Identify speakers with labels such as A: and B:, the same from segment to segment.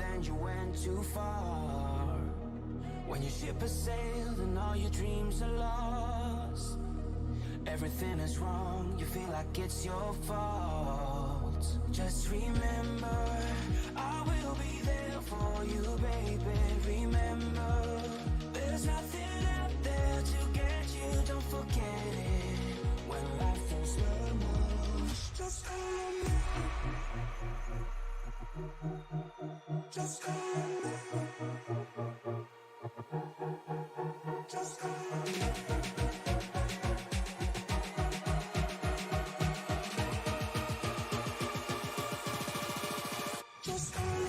A: then you went too far. When your ship has sailed and all your dreams are lost, everything is wrong, you feel like it's your fault. Just remember, I will be there for you, baby. Remember, there's nothing out there to get you, don't forget it. When life throws lemons, just call me. Just call me. Just call me. Just call me.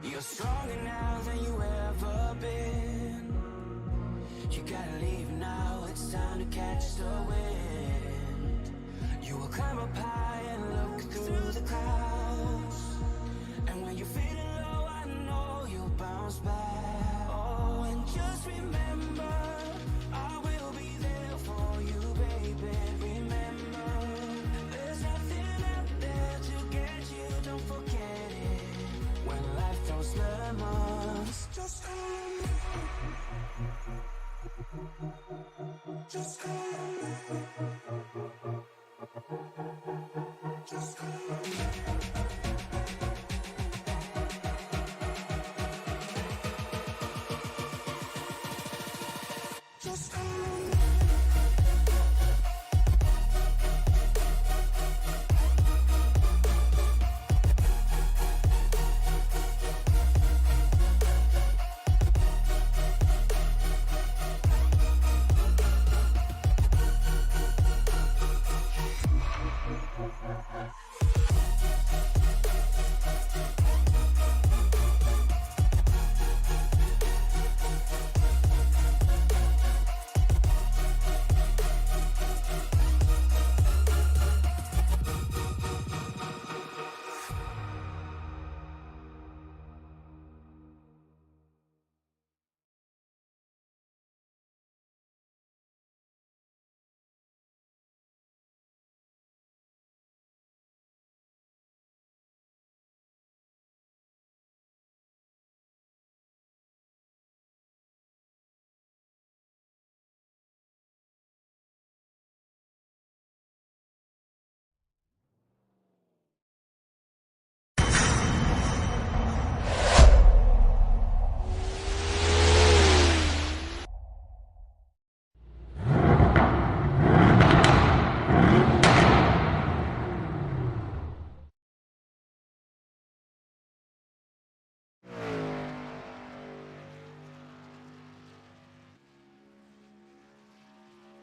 A: You're stronger now than you ever been. You gotta leave now, it's time to catch the wind. You will climb up high and look through the clouds, and when you're feeling low, I know you'll bounce back. Oh, and just remember, I will be there for you, baby. Remember, there's nothing out there to get you, don't forget it. When life throws lemons, just call me. Just call me. Just call me. Just call me.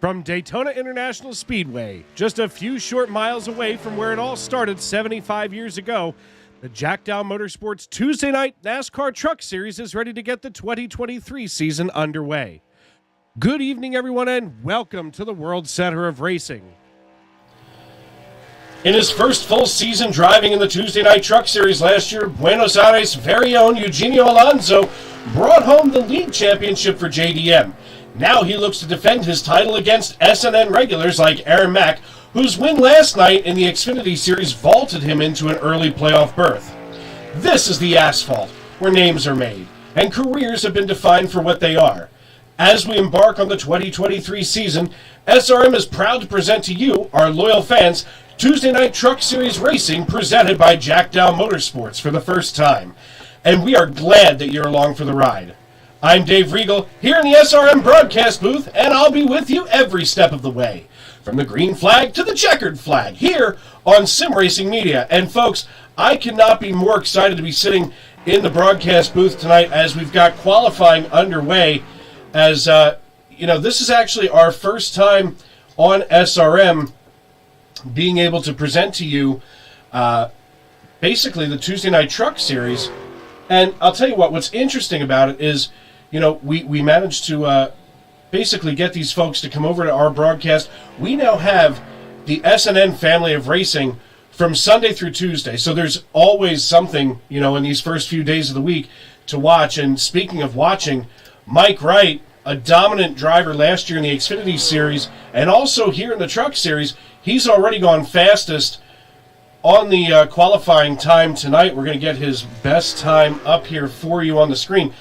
B: From Daytona International Speedway, just a few short miles away from where it all started 75 years ago, the Jack Dowel Motorsports Tuesday Night NASCAR Truck Series is ready to get the 2023 season underway. Good evening, everyone, and welcome to the World Center of Racing. In his first full season driving in the Tuesday Night Truck Series last year, Buenos Aires' very own Eugenio Alonso brought home the league championship for JDM. Now he looks to defend his title against SNN regulars like Aaron Mack, whose win last night in the Xfinity Series vaulted him into an early playoff berth. This is the asphalt, where names are made, and careers have been defined for what they are. As we embark on the 2023 season, SRM is proud to present to you, our loyal fans, Tuesday Night Truck Series Racing presented by Jack Dowel Motorsports for the first time. And we are glad that you're along for the ride. I'm Dave Regal, here in the SRM broadcast booth, and I'll be with you every step of the way. From the green flag to the checkered flag, here on Racing Media. And folks, I cannot be more excited to be sitting in the broadcast booth tonight as we've got qualifying underway. As this is actually our first time on SRM being able to present to you basically the Tuesday Night Truck Series. And I'll tell you what's interesting about it is, we managed to basically get these folks to come over to our broadcast. We now have the SNN family of racing from Sunday through Tuesday. So there's always something, in these first few days of the week to watch. And speaking of watching, Mike Wright, a dominant driver last year in the Xfinity Series, and also here in the Truck Series, he's already gone fastest on the qualifying time tonight. We're going to get his best time up here for you on the screen.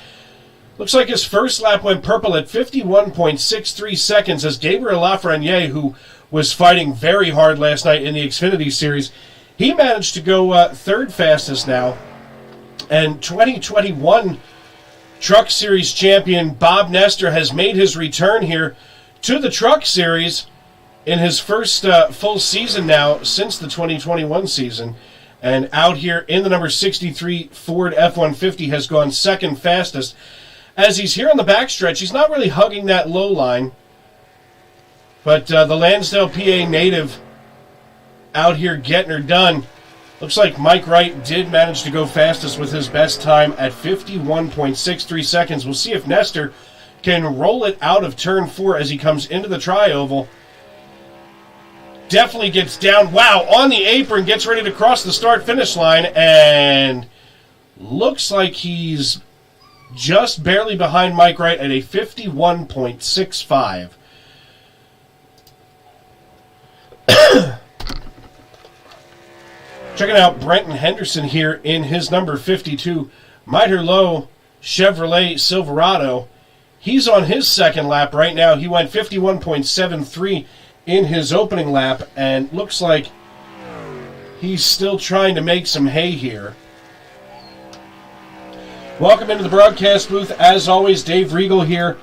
B: Looks like his first lap went purple at 51.63 seconds as Gabriel Lafreniere, who was fighting very hard last night in the Xfinity Series, he managed to go third fastest now. And 2021 Truck Series champion Bob Nestor has made his return here to the Truck Series in his first full season now since the 2021 season. And out here in the number 63 Ford F-150 has gone second fastest. As he's here on the backstretch, he's not really hugging that low line. But the Lansdale, PA native out here getting her done. Looks like Mike Wright did manage to go fastest with his best time at 51.63 seconds. We'll see if Nestor can roll it out of turn 4 as he comes into the tri-oval. Definitely gets down, on the apron, gets ready to cross the start-finish line, and looks like he's just barely behind Mike Wright at a 51.65. Checking out Brenton Henderson here in his number 52 Miter Low Chevrolet Silverado. He's on his second lap right now. He went 51.73 in his opening lap, and looks like he's still trying to make some hay here. Welcome into the broadcast booth. As always, Dave Regal here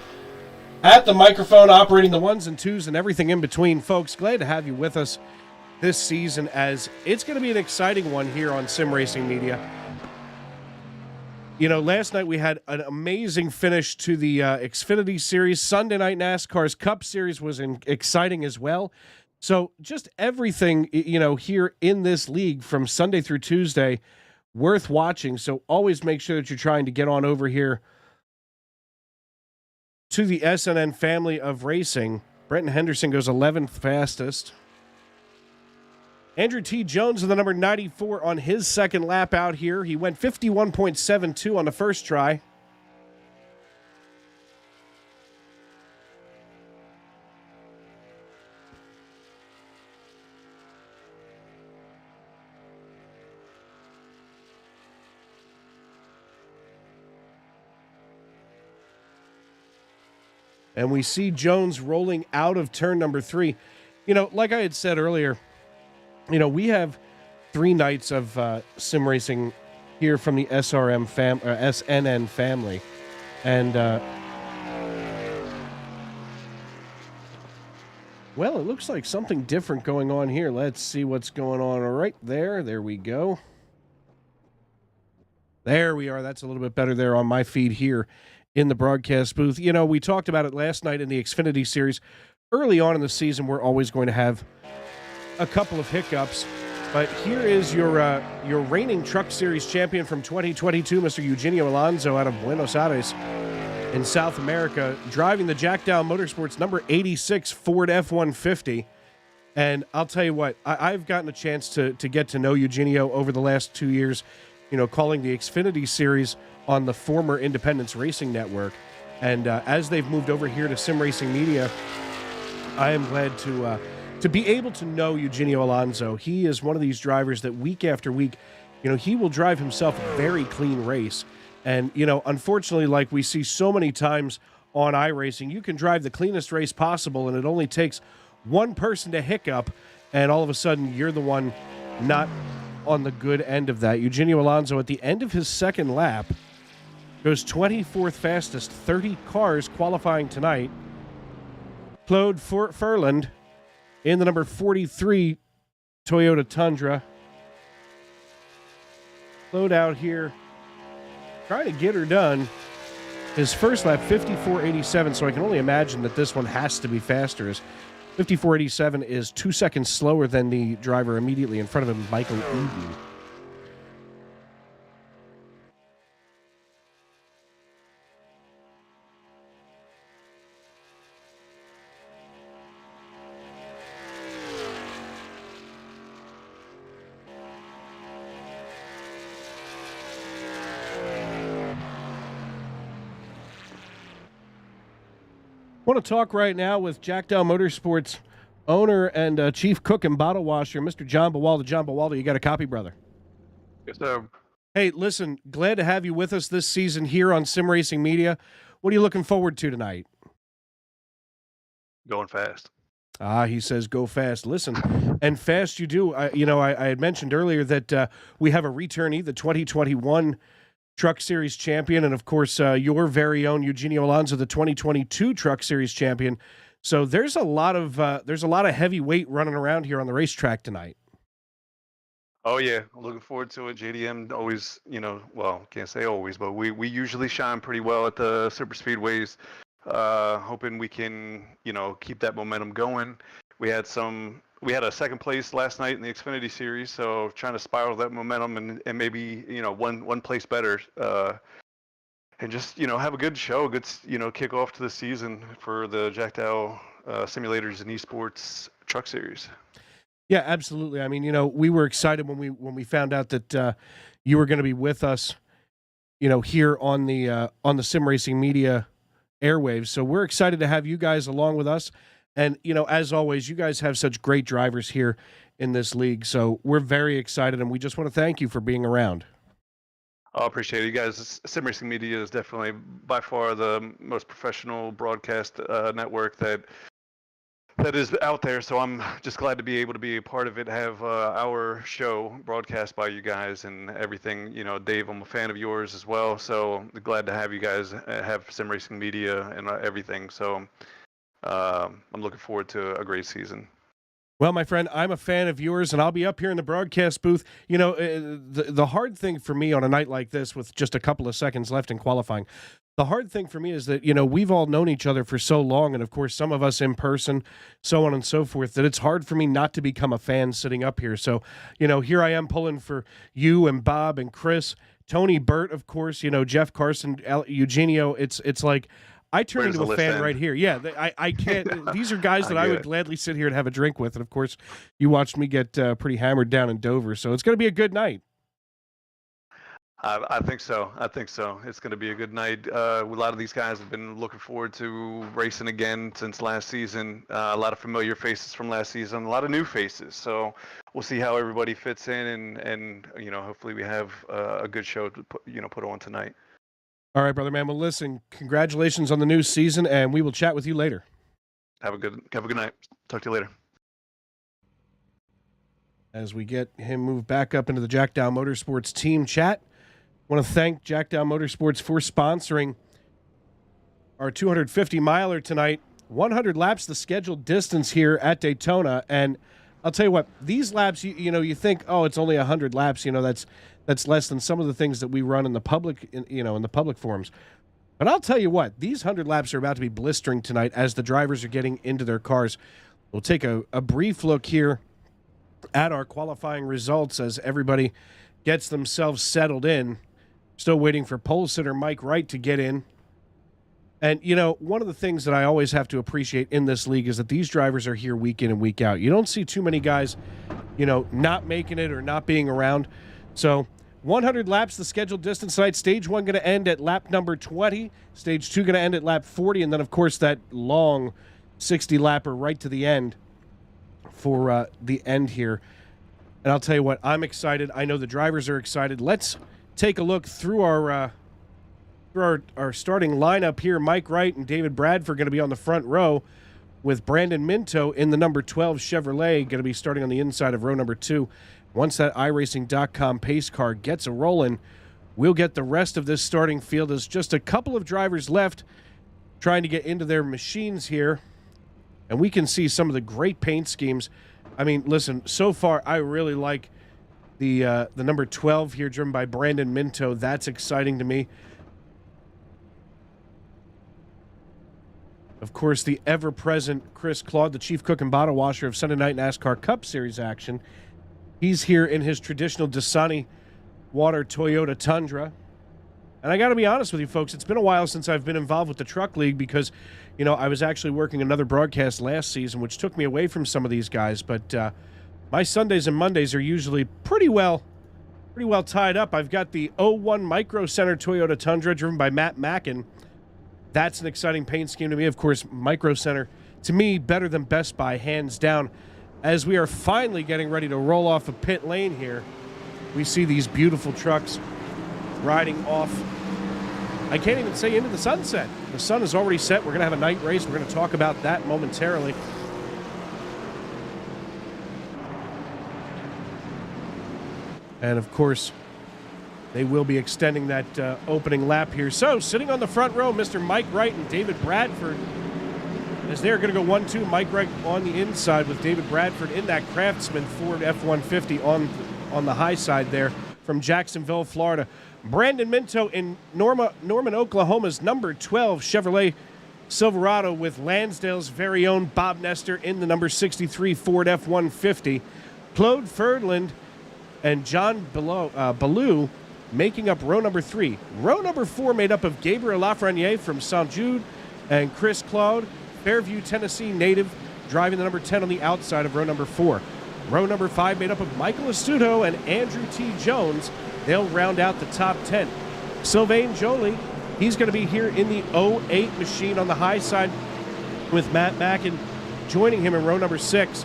B: at the microphone, operating the ones and twos and everything in between. Folks, glad to have you with us this season, as it's going to be an exciting one here on Sim Racing Media. Last night we had an amazing finish to the Xfinity Series. Sunday night NASCAR's Cup Series was exciting as well. So just everything, here in this league from Sunday through Tuesday, worth watching. So always make sure that you're trying to get on over here to the SNN family of racing. Brenton Henderson goes 11th fastest. Andrew T. Jones in the number 94 on his second lap out here. He went 51.72 on the first try. And we see Jones rolling out of turn number 3. Like I had said earlier, we have 3 nights of sim racing here from the SNN family. And, it looks like something different going on here. Let's see what's going on right there. There we go. There we are. That's a little bit better there on my feed here in the broadcast booth. We talked about it last night in the Xfinity Series. Early on in the season, we're always going to have a couple of hiccups, but here is your reigning Truck Series champion from 2022, Mr. Eugenio Alonso out of Buenos Aires in South America, driving the Jack Dowel Motorsports number 86 Ford F-150. And I'll tell you what, I've gotten a chance to get to know Eugenio over the last 2 years, calling the Xfinity Series on the former Independence Racing Network. And as they've moved over here to Sim Racing Media, I am glad to be able to know Eugenio Alonso. He is one of these drivers that week after week, he will drive himself a very clean race. And, unfortunately, like we see so many times on iRacing, you can drive the cleanest race possible, and it only takes one person to hiccup, and all of a sudden you're the one not on the good end of that. Eugenio Alonso, at the end of his second lap, goes 24th fastest, 30 cars qualifying tonight. Claude Furland in the number 43 Toyota Tundra. Claude out here trying to get her done. His first lap, 54.87, so I can only imagine that this one has to be faster. As 54.87 is 2 seconds slower than the driver immediately in front of him, Michael Eden. I want to talk right now with Jack Dowel Motorsports owner and chief cook and bottle washer, Mr. John Bawalda. John Bawalda, you got a copy, brother?
C: Yes, sir.
B: Hey, listen, glad to have you with us this season here on Sim Racing Media. What are you looking forward to tonight?
C: Going fast.
B: He says go fast. Listen, and fast you do. I had mentioned earlier that we have a returnee, the 2021 Truck Series champion, and of course your very own Eugenio Alonso, the 2022 Truck Series champion. So there's a lot of heavy weight running around here on the racetrack tonight.
C: Oh yeah, looking forward to it. JDM always, can't say always, but we usually shine pretty well at the super speedways. Hoping we can, keep that momentum going. We had a second place last night in the Xfinity Series, so trying to spiral that momentum and maybe one place better, and just have a good show, good kick off to the season for the Jack Dowel Simulators and eSports Truck Series.
B: Yeah, absolutely. I mean, we were excited when we found out that you were going to be with us, here on the Sim Racing Media airwaves. So we're excited to have you guys along with us. And, as always, you guys have such great drivers here in this league. So we're very excited, and we just want to thank you for being around.
C: I appreciate it. You guys, Sim Racing Media is definitely by far the most professional broadcast network that is out there. So I'm just glad to be able to be a part of it, have our show broadcast by you guys and everything. Dave, I'm a fan of yours as well. So glad to have you guys have Sim Racing Media and everything. So I'm looking forward to a great season.
B: Well, my friend, I'm a fan of yours, and I'll be up here in the broadcast booth. The hard thing for me on a night like this with just a couple of seconds left in qualifying, the hard thing for me is that, we've all known each other for so long, and of course, some of us in person, so on and so forth, that it's hard for me not to become a fan sitting up here. So, here I am pulling for you and Bob and Chris, Tony Burt, of course, Jeff Carson, Eugenio. It's like I turn into a fan right here. Yeah, I can't. These are guys that I would gladly sit here and have a drink with. And of course, you watched me get pretty hammered down in Dover, so it's going to be a good night.
C: I think so. It's going to be a good night. A lot of these guys have been looking forward to racing again since last season. A lot of familiar faces from last season, a lot of new faces. So we'll see how everybody fits in, and hopefully we have a good show to put on tonight.
B: All right, brother man. Well, listen, congratulations on the new season, and we will chat with you later.
C: Have a good night. Talk to you later.
B: As we get him moved back up into the Jack Dowel Motorsports team chat, I want to thank Jack Dowel Motorsports for sponsoring our 250-miler tonight. 100 laps, the scheduled distance here at Daytona, and I'll tell you what, these laps, you think, oh, it's only 100 laps, that's less than some of the things that we run in the public, in the public forums. But I'll tell you what, these 100 laps are about to be blistering tonight as the drivers are getting into their cars. We'll take a brief look here at our qualifying results as everybody gets themselves settled in. Still waiting for pole sitter Mike Wright to get in. And, one of the things that I always have to appreciate in this league is that these drivers are here week in and week out. You don't see too many guys, not making it or not being around. So 100 laps, the scheduled distance tonight. Stage 1 going to end at lap number 20. Stage 2 going to end at lap 40. And then, of course, that long 60-lapper right to the end for the end here. And I'll tell you what, I'm excited. I know the drivers are excited. Let's take a look through our starting lineup here. Mike Wright and David Bradford going to be on the front row, with Brandon Minto in the number 12 Chevrolet going to be starting on the inside of row number 2. Once that iRacing.com pace car gets a rolling, we'll get the rest of this starting field. There's just a couple of drivers left trying to get into their machines here, and we can see some of the great paint schemes. I mean, listen, so far I really like the number 12 here, driven by Brandon Minto. That's exciting to me. Of course, the ever-present Chris Claude, the chief cook and bottle washer of Sunday Night NASCAR Cup Series action. He's here in his traditional Dasani water Toyota Tundra. And I got to be honest with you, folks, it's been a while since I've been involved with the Truck League because, you know, I was actually working another broadcast last season, which took me away from some of these guys. But my Sundays and Mondays are usually pretty well tied up. I've got the 01 Micro Center Toyota Tundra driven by Matt Mackin. That's an exciting paint scheme to me. Of course, Micro Center, to me, better than Best Buy, hands down. As we are finally getting ready to roll off a pit lane here, we see these beautiful trucks riding off. I can't even say into the sunset. The sun is already set. We're going to have a night race. We're going to talk about that momentarily. And, of course, they will be extending that opening lap here. So, sitting on the front row, Mr. Mike Wright and David Bradford, as they're going to go 1-2. Mike Wright on the inside with David Bradford in that Craftsman Ford F-150 on the high side there from Jacksonville, Florida. Brandon Minto in Norman, Oklahoma's number 12 Chevrolet Silverado with Lansdale's very own Bob Nestor in the number 63 Ford F-150. Claude Ferdland and John Ballou making up row number 3. Row number 4 made up of Gabriel Lafreniere from St. Jude and Chris Claude, Fairview, Tennessee native, driving the number 10 on the outside of row number 4. Row number 5 made up of Michael Astuto and Andrew T. Jones. They'll round out the top 10. Sylvain Joly, he's going to be here in the 08 machine on the high side with Matt Mackin joining him in row number 6.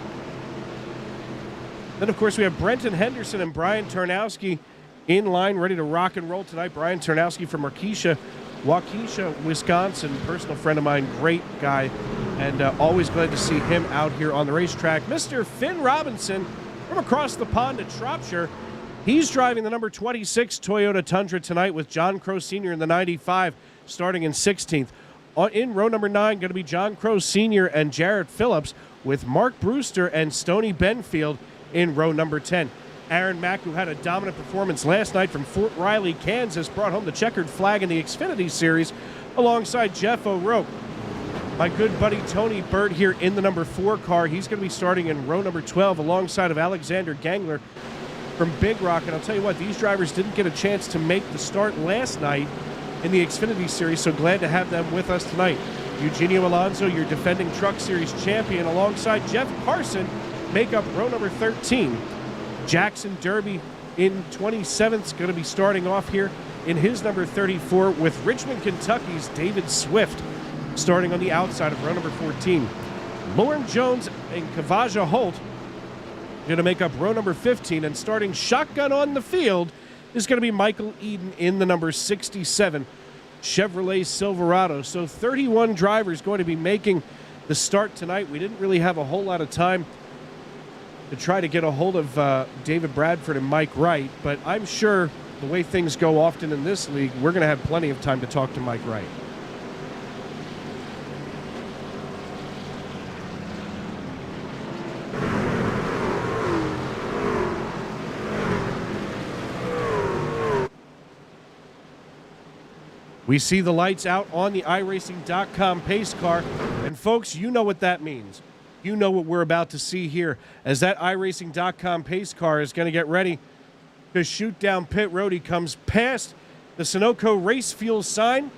B: Then, of course, we have Brenton Henderson and Brian Tarnowski in line, ready to rock and roll tonight. Brian Tarnowski from Waukesha, Wisconsin, personal friend of mine, great guy, and always glad to see him out here on the racetrack. Mr. Finn Robinson from across the pond at Shropshire. He's driving the number 26 Toyota Tundra tonight with John Crow Sr. in the 95, starting in 16th. In row number 9, going to be John Crow Sr. and Jarrett Phillips with Mark Brewster and Stoney Benfield in row number 10. Aaron Mack, who had a dominant performance last night from Fort Riley, Kansas, brought home the checkered flag in the Xfinity Series alongside Jeff O'Rourke. My good buddy Tony Burt here in the number 4 car. He's going to be starting in row number 12 alongside of Alexander Gangler from Big Rock. And I'll tell you what, these drivers didn't get a chance to make the start last night in the Xfinity Series, so glad to have them with us tonight. Eugenio Alonso, your defending Truck Series champion, alongside Jeff Carson, make up row number 13. Jackson Derby in 27th is going to be starting off here in his number 34 with Richmond, Kentucky's David Swift starting on the outside of row number 14. Lauren Jones and Kavaja Holt going to make up row number 15, and starting shotgun on the field is going to be Michael Eden in the number 67 Chevrolet Silverado. So 31 drivers going to be making the start tonight. We didn't really have a whole lot of time to try to get a hold of David Bradford and Mike Wright, but I'm sure the way things go often in this league, we're going to have plenty of time to talk to Mike Wright. We see the lights out on the iRacing.com pace car, and folks, you know what that means. You know what we're about to see here as that iRacing.com pace car is going to get ready to shoot down pit road. He comes past the Sunoco Race Fuel sign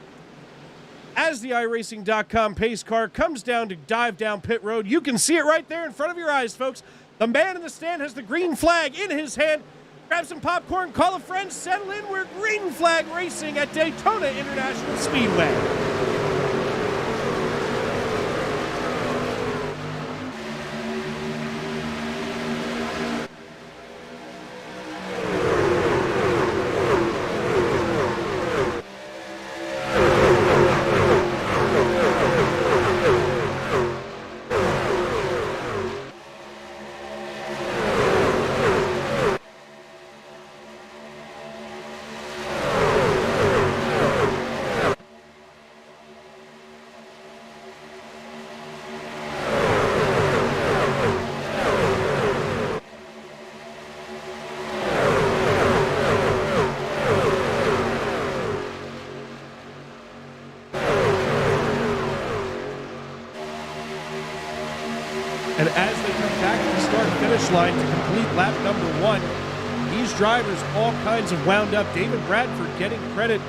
B: as the iRacing.com pace car comes down to dive down pit road. You can see it right there in front of your eyes, folks. The man in the stand has the green flag in his hand. Grab some popcorn, call a friend, settle in. We're green flag racing at Daytona International Speedway. And as they come back to the start-finish line to complete lap number 1, these drivers all kinds of wound up. David Bradford getting credit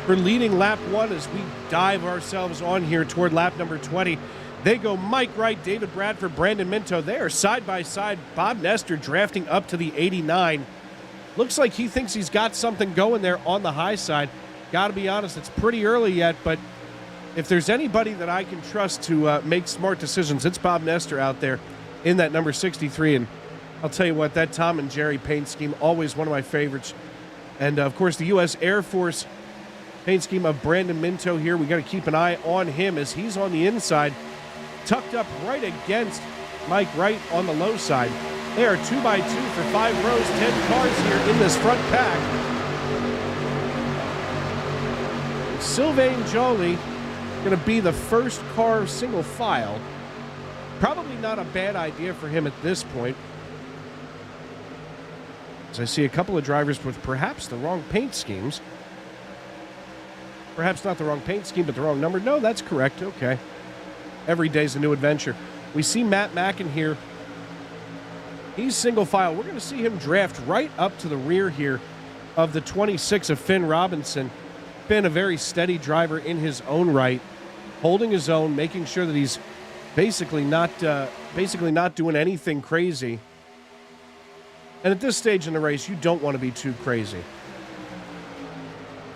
B: for leading lap 1 as we dive ourselves on here toward lap number 20. They go Mike Wright, David Bradford, Brandon Minto. They are side by side. Bob Nestor drafting up to the 89. Looks like he thinks he's got something going there on the high side. Got to be honest, it's pretty early yet, but if there's anybody that I can trust to make smart decisions, it's Bob Nestor out there in that number 63. And I'll tell you what, that Tom and Jerry paint scheme, always one of my favorites. And, of course, the U.S. Air Force paint scheme of Brandon Minto here. We got to keep an eye on him as he's on the inside, tucked up right against Mike Wright on the low side. They are 2x2 for 5 rows, 10 cars here in this front pack. Sylvain Joly going to be the first car single file. Probably not a bad idea for him at this point. As I see a couple of drivers with perhaps the wrong paint schemes. Perhaps not the wrong paint scheme, but the wrong number. No, that's correct. Okay. Every day's a new adventure. We see Matt Mackin here. He's single file. We're going to see him draft right up to the rear here of the 26 of Finn Robinson. Finn, a very steady driver in his own right, holding his own, making sure that he's basically not doing anything crazy. And at this stage in the race, you don't want to be too crazy.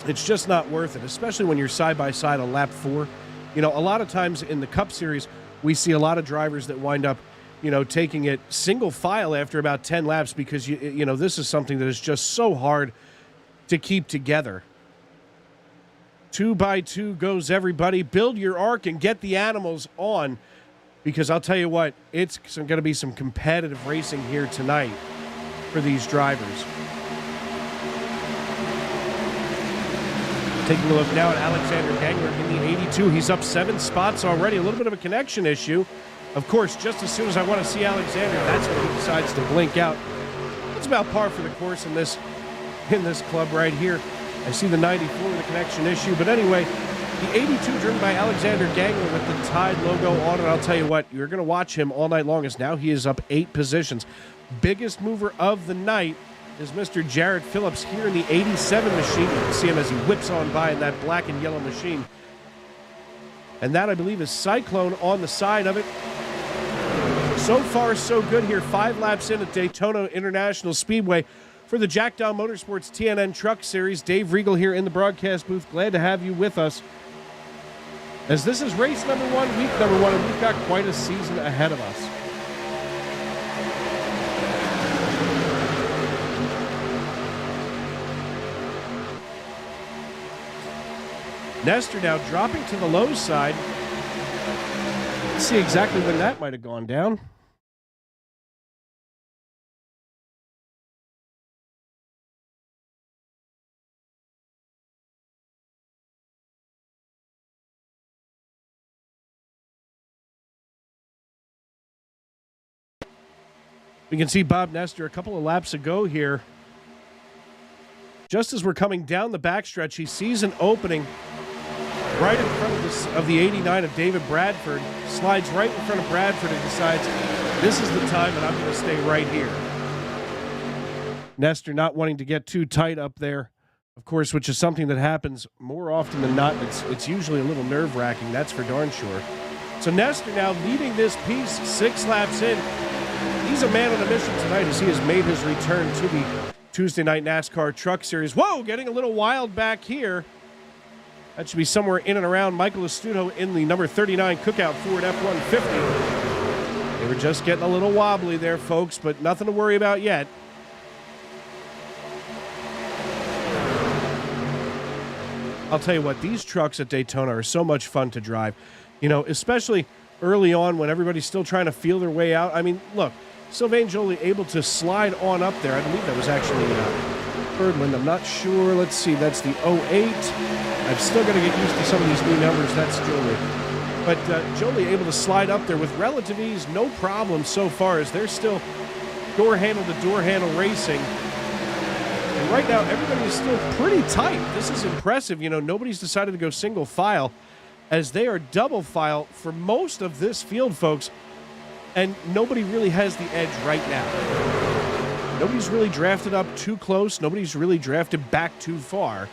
B: It's just not worth it, especially when you're side by side on lap 4. You know, a lot of times in the Cup Series, we see a lot of drivers that wind up, you know, taking it single file after about 10 laps because, you know, this is something that is just so hard to keep together. 2x2 goes everybody. Build your arc and get the animals on, because I'll tell you what, it's going to be some competitive racing here tonight for these drivers. Taking a look now at Alexander Gangler in the 82. He's up 7 spots already. A little bit of a connection issue. Of course, just as soon as I want to see Alexander, that's when he decides to blink out. It's about par for the course in this club right here. I see the 94 with a connection issue. But anyway, the 82 driven by Alexander Gangler with the Tide logo on it. I'll tell you what, you're going to watch him all night long as now he is up 8 positions. Biggest mover of the night is Mr. Jared Phillips here in the 87 machine. You can see him as he whips on by in that black and yellow machine. And that, I believe, is Cyclone on the side of it. So far, so good here. 5 laps in at Daytona International Speedway for the Jack Dowel Motorsports TNN Truck Series. Dave Riegel here in the broadcast booth. Glad to have you with us, as this is race number 1, week number 1, and we've got quite a season ahead of us. Nestor now dropping to the low side. Let's see exactly when that might have gone down. We can see Bob Nestor a couple of laps ago here. Just as we're coming down the backstretch, he sees an opening right in front of the 89 of David Bradford, slides right in front of Bradford and decides, this is the time and I'm going to stay right here. Nestor not wanting to get too tight up there, of course, which is something that happens more often than not. It's usually a little nerve-wracking, that's for darn sure. So Nestor now leading this piece 6 laps in. He's a man on a mission tonight as he has made his return to the Tuesday Night NASCAR Truck Series. Whoa, getting a little wild back here. That should be somewhere in and around Michael Astuto in the number 39 Cookout Ford F-150. They were just getting a little wobbly there, folks, but nothing to worry about yet. I'll tell you what, these trucks at Daytona are so much fun to drive. You know, especially early on when everybody's still trying to feel their way out. I mean, look, Sylvain Joly able to slide on up there. I believe that was actually Birdland. I'm not sure. Let's see. That's the 08. I'm still going to get used to some of these new numbers. That's Joly. But Joly able to slide up there with relative ease, no problem so far, as they're still door handle to door handle racing. And right now, everybody is still pretty tight. This is impressive. You know, nobody's decided to go single file, as they are double file for most of this field, folks. And nobody really has the edge right now. Nobody's really drafted up too close. Nobody's really drafted back too far.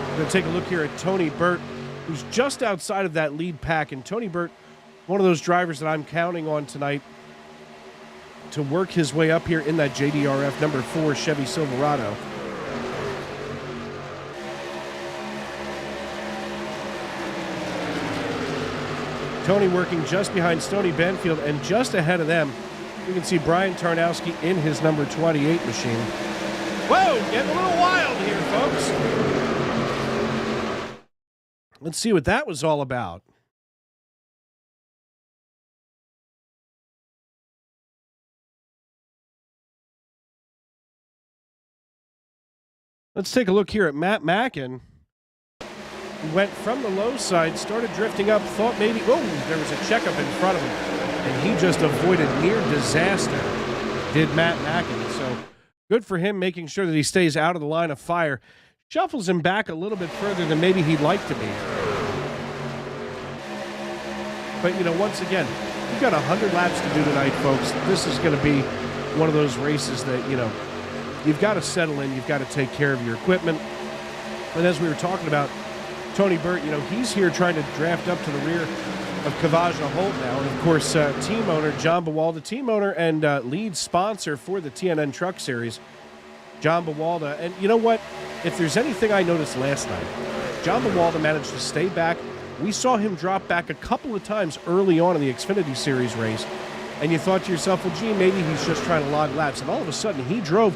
B: We're going to take a look here at Tony Burt, who's just outside of that lead pack. And Tony Burt, one of those drivers that I'm counting on tonight to work his way up here in that JDRF number 4 Chevy Silverado. Tony working just behind Stoney Banfield, and just ahead of them, you can see Brian Tarnowski in his number 28 machine. Whoa, getting a little wild here, folks. Let's see what that was all about. Let's take a look here at Matt Mackin. He went from the low side, started drifting up, thought maybe, there was a checkup in front of him, and he just avoided near disaster, did Matt Mackin. So good for him, making sure that he stays out of the line of fire. Shuffles him back a little bit further than maybe he'd like to be. But, once again, you've got 100 laps to do tonight, folks. This is going to be one of those races that, you've got to settle in. You've got to take care of your equipment. And as we were talking about, Tony Burt, he's here trying to draft up to the rear of Kavajna Holt now. And, of course, team owner John Bawalda, team owner and lead sponsor for the TNN Truck Series, John Bawalda. And you know what? If there's anything I noticed last night, John Bawalda managed to stay back. We saw him drop back a couple of times early on in the Xfinity Series race. And you thought to yourself, well, gee, maybe he's just trying to log laps. And all of a sudden, he drove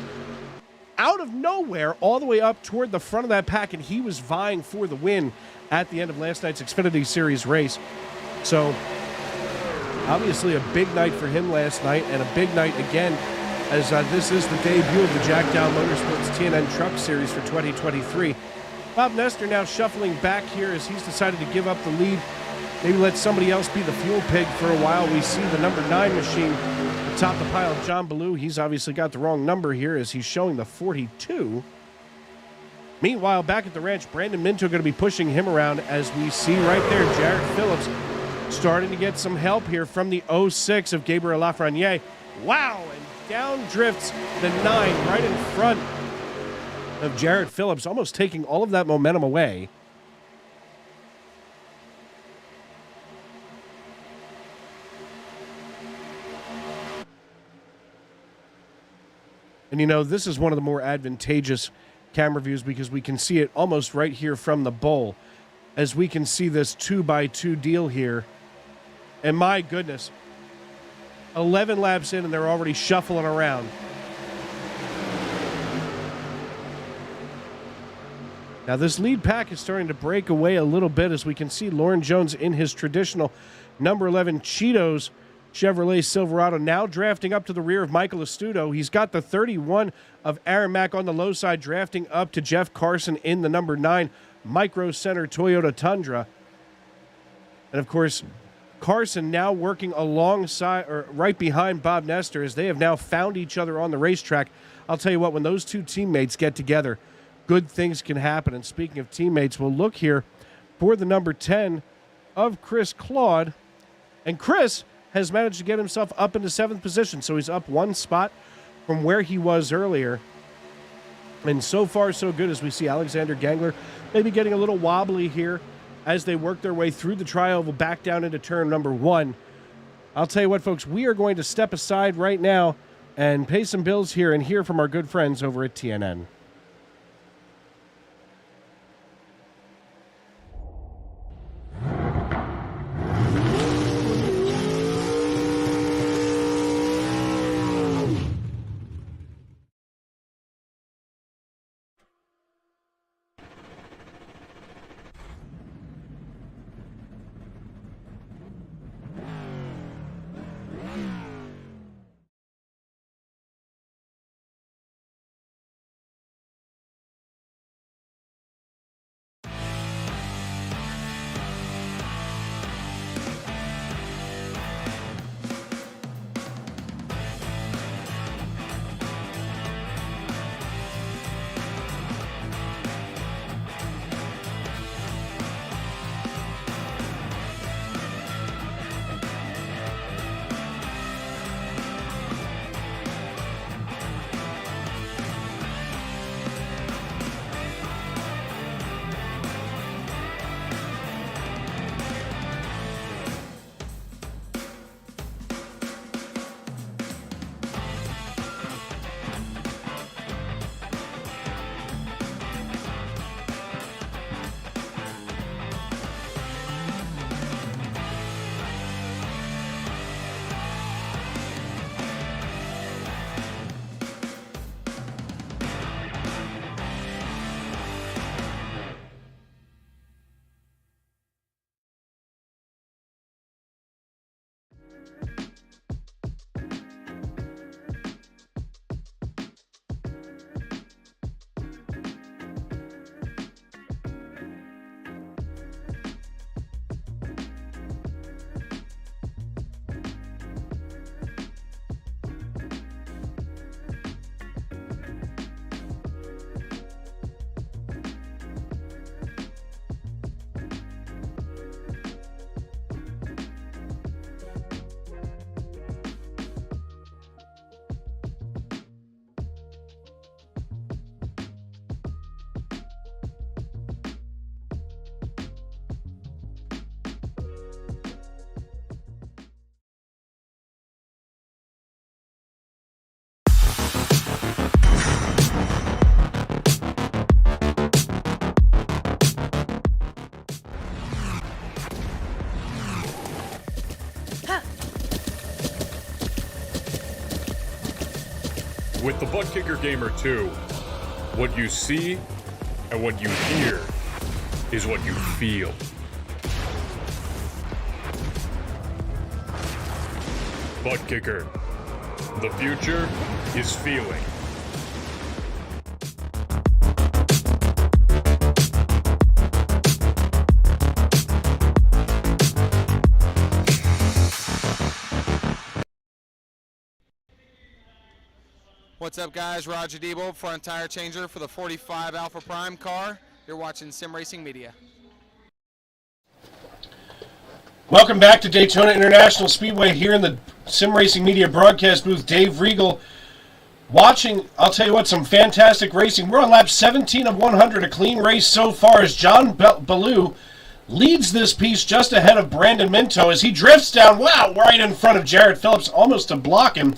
B: out of nowhere all the way up toward the front of that pack, and he was vying for the win at the end of last night's Xfinity Series race. So, obviously a big night for him last night, and a big night again, as this is the debut of the Jack Dowel Motorsports TNN Truck Series for 2023. Bob Nestor now shuffling back here as he's decided to give up the lead. Maybe let somebody else be the fuel pig for a while. We see the number 9 machine atop the pile of John Ballou. He's obviously got the wrong number here as he's showing the 42. Meanwhile, back at the ranch, Brandon Minto going to be pushing him around as we see right there Jared Phillips starting to get some help here from the 06 of Gabriel Lafreniere. Wow, and down drifts the 9 right in front of Jared Phillips, almost taking all of that momentum away. And this is one of the more advantageous camera views because we can see it almost right here from the bowl as we can see this 2x2 deal here. And my goodness, 11 laps in and they're already shuffling around. Now this lead pack is starting to break away a little bit as we can see Lauren Jones in his traditional number 11 Cheetos Chevrolet Silverado now drafting up to the rear of Michael Astudo. He's got the 31 of Aaron Mack on the low side, drafting up to Jeff Carson in the number 9 Micro Center Toyota Tundra. And of course, Carson now working alongside or right behind Bob Nestor as they have now found each other on the racetrack. I'll tell you what, when those two teammates get together, good things can happen. And speaking of teammates, we'll look here for the number 10 of Chris Claude. And Chris has managed to get himself up into 7th position, so he's up 1 spot from where he was earlier. And so far, so good as we see Alexander Gangler maybe getting a little wobbly here as they work their way through the tri-oval back down into turn number 1. I'll tell you what, folks, we are going to step aside right now and pay some bills here and hear from our good friends over at TNN.
D: With the Butt Kicker Gamer 2, what you see and what you hear is what you feel. Butt Kicker. The future is feeling.
E: What's up, guys? Roger Debo, front tire changer for the 45 Alpha Prime car. You're watching Sim Racing Media.
B: Welcome back to Daytona International Speedway here in the Sim Racing Media broadcast booth. Dave Regal watching, I'll tell you what, some fantastic racing. We're on lap 17 of 100, a clean race so far as John Ballou leads this piece just ahead of Brandon Minto as he drifts down, wow, right in front of Jarrett Phillips, almost to block him,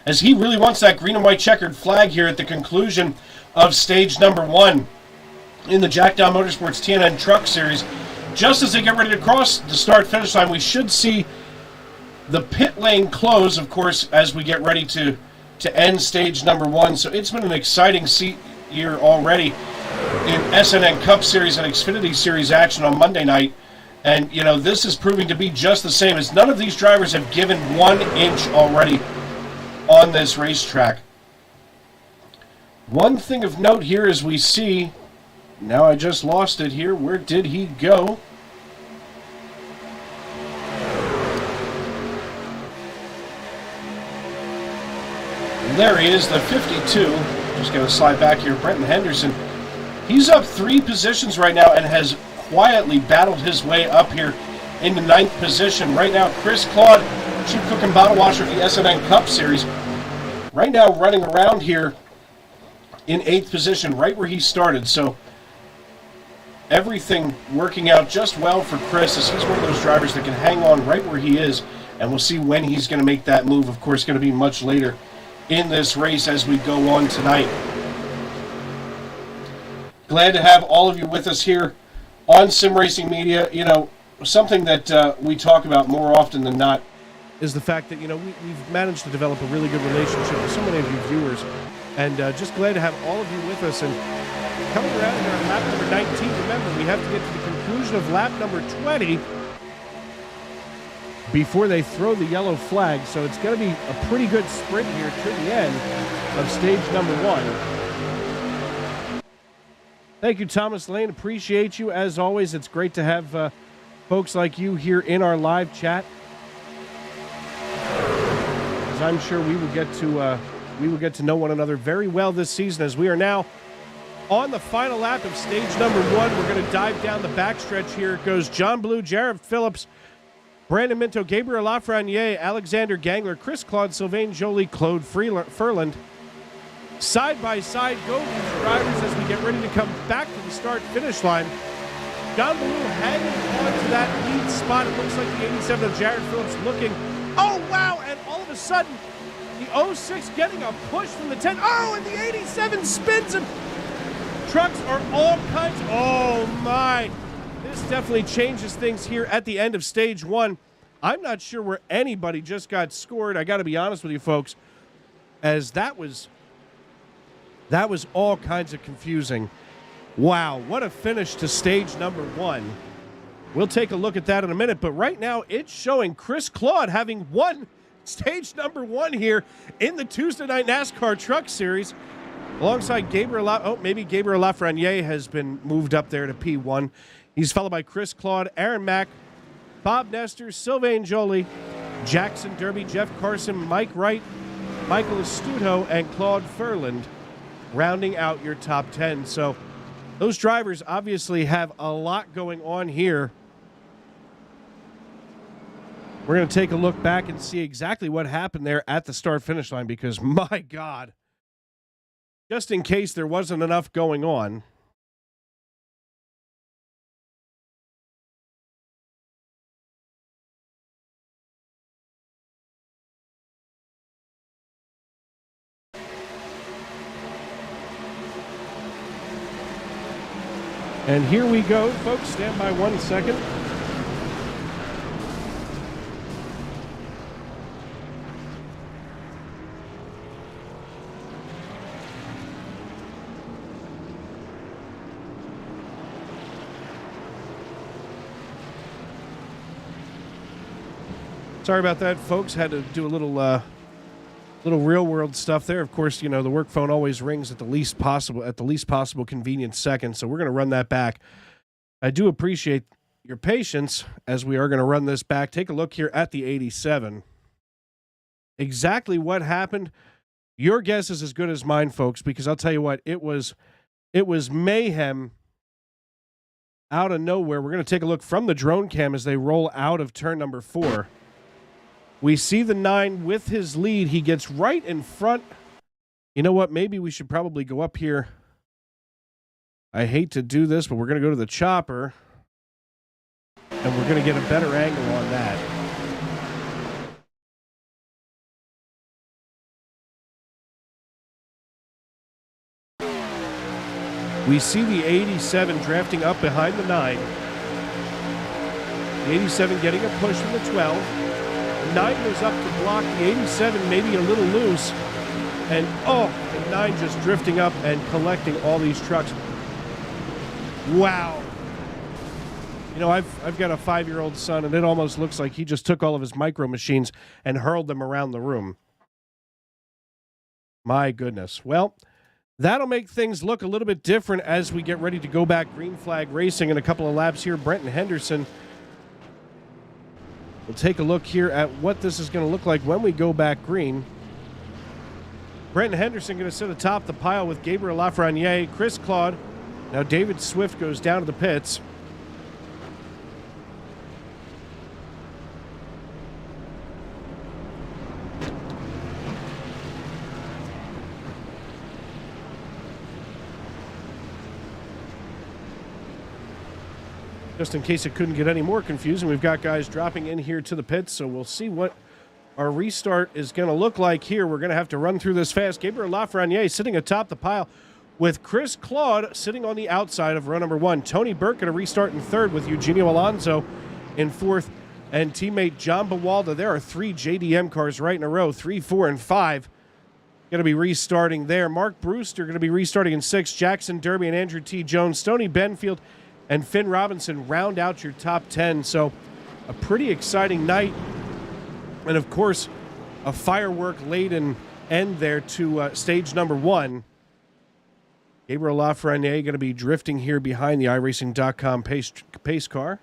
B: as he really wants that green and white checkered flag here at the conclusion of stage number 1 in the Jack Dowel Motorsports TNN Truck Series. Just as they get ready to cross the start-finish line, we should see the pit lane close, of course, as we get ready to end stage number 1. So it's been an exciting year already in SNN Cup Series and Xfinity Series action on Monday night. And, you know, this is proving to be just the same, as none of these drivers have given 1 inch already on this racetrack. One thing of note here is we see, now I just lost it here, where did he go? There he is, the 52. Just going to slide back here. Brenton Henderson. He's up 3 positions right now and has quietly battled his way up here into 9th position. Right now, Chris Claude, Chief Cook and Bottle Washer of the SNN Cup Series, right now running around here in 8th position, right where he started. So everything working out just well for Chris, as he's one of those drivers that can hang on right where he is, and we'll see when he's going to make that move. Of course, going to be much later in this race as we go on tonight. Glad to have all of you with us here on Sim Racing Media. You know, something that we talk about more often than not is the fact that, you know, we've managed to develop a really good relationship with so many of you viewers, and just glad to have all of you with us. And coming around here on lap number 19, remember, we have to get to the conclusion of lap number 20 before they throw the yellow flag, so it's going to be a pretty good sprint here to the end of stage number 1. Thank you, Thomas Lane. Appreciate you, as always. It's great to have folks like you here in our live chat, as I'm sure we will get to know one another very well this season, as we are now on the final lap of stage number 1. We're going to dive down the backstretch here. It goes John Ballou, Jarrett Phillips, Brandon Minto, Gabriel Lafreniere, Alexander Gangler, Chris Claude, Sylvain Joly, Claude Furland. Side by side go these drivers as we get ready to come back to the start-finish line. John Ballou hanging on to that lead spot. It looks like the 87 of Jarrett Phillips looking. Oh, wow! And all of a sudden, the 06 getting a push from the 10. Oh, and the 87 spins him. Trucks are all kinds. Oh, my. This definitely changes things here at the end of stage 1. I'm not sure where anybody just got scored. I got to be honest with you, folks, as that was all kinds of confusing. Wow, what a finish to stage number 1. We'll take a look at that in a minute, but right now it's showing Chris Claude having won stage number 1 here in the Tuesday Night NASCAR Truck Series, alongside Gabriel Lafreniere has been moved up there to P1. He's followed by Chris Claude, Aaron Mack, Bob Nestor, Sylvain Joly, Jackson Derby, Jeff Carson, Mike Wright, Michael Astuto, and Claude Furland, rounding out your top 10. So those drivers obviously have a lot going on here. We're going to take a look back and see exactly what happened there at the start-finish line, because, my God, just in case there wasn't enough going on. And here we go, folks. Stand by 1 second. Sorry about that, folks. Had to do a little real world stuff there. Of course, the work phone always rings at the least possible convenient second. So we're going to run that back. I do appreciate your patience as we are going to run this back. Take a look here at the 87. Exactly what happened. Your guess is as good as mine, folks, because I'll tell you what, it was mayhem out of nowhere. We're going to take a look from the drone cam as they roll out of turn number 4. We see the 9 with his lead. He gets right in front. You know what? Maybe we should probably go up here. I hate to do this, but we're going to go to the chopper, and we're going to get a better angle on that. We see the 87 drafting up behind the 9. The 87 getting a push from the 12. The 9 goes up to block the 87, maybe a little loose. And, the 9 just drifting up and collecting all these trucks. Wow. I've got a 5-year-old son, and it almost looks like he just took all of his micro machines and hurled them around the room. My goodness. Well, that'll make things look a little bit different as we get ready to go back green flag racing in a couple of laps here. Brenton Henderson. We'll take a look here at what this is going to look like when we go back green. Brenton Henderson going to sit atop the pile with Gabriel Lafreniere, Chris Claude. Now David Swift goes down to the pits. Just in case it couldn't get any more confusing, we've got guys dropping in here to the pits, so we'll see what our restart is going to look like here. We're going to have to run through this fast. Gabriel Lafreniere sitting atop the pile with Chris Claude sitting on the outside of row number 1. Tony Burke going to restart in 3rd with Eugenio Alonso in 4th, and teammate John Bawalda. There are 3 JDM cars right in a row, 3, 4, and 5. Going to be restarting there. Mark Brewster going to be restarting in 6th. Jackson Derby and Andrew T. Jones, Stoney Benfield, and Finn Robinson round out your top 10. So a pretty exciting night. And, of course, a firework-laden end there to stage number 1. Gabriel Lafreniere going to be drifting here behind the iRacing.com pace car.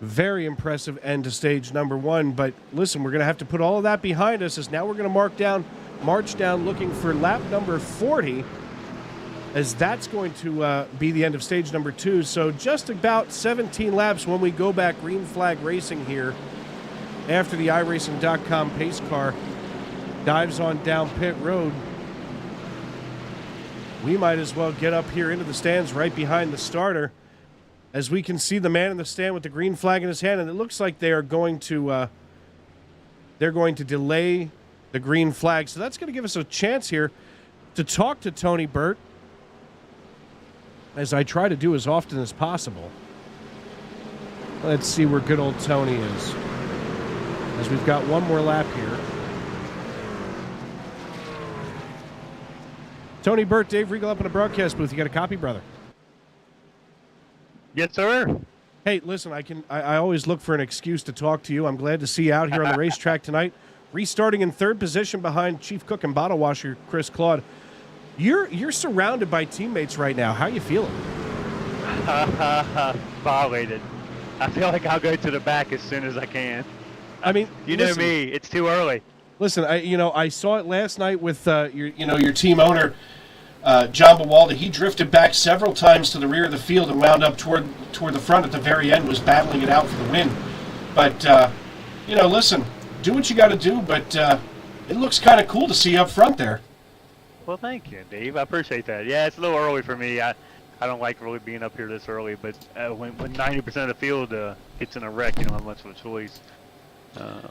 B: Very impressive end to stage number 1. But listen, we're going to have to put all of that behind us as now we're going to march down looking for lap number 40, as that's going to be the end of stage number 2. So just about 17 laps when we go back green flag racing here after the iRacing.com pace car dives on down pit road. We might as well get up here into the stands right behind the starter, as we can see the man in the stand with the green flag in his hand, and it looks like they are going to delay the green flag. So that's going to give us a chance here to talk to Tony Burt, as I try to do as often as possible. Let's see where good old Tony is, as we've got one more lap here. Tony Burt, Dave Regal up in the broadcast booth. You got a copy, brother?
F: Yes, sir.
B: Hey, listen, I always look for an excuse to talk to you. I'm glad to see you out here on the racetrack tonight. Restarting in 3rd position behind Chief Cook and bottle washer Chris Claude. You're surrounded by teammates right now. How are you feeling?
F: Violated. I feel like I'll go to the back as soon as I can.
B: I mean,
F: you know me. It's too early.
B: Listen, I saw it last night with your team owner, John Bawalda. He drifted back several times to the rear of the field and wound up toward the front at the very end, was battling it out for the win. But listen, do what you got to do. But it looks kind of cool to see you up front there.
F: Well, thank you, Dave. I appreciate that. Yeah, it's a little early for me. I don't like really being up here this early, but when 90% of the field gets in a wreck, you don't have much of a choice.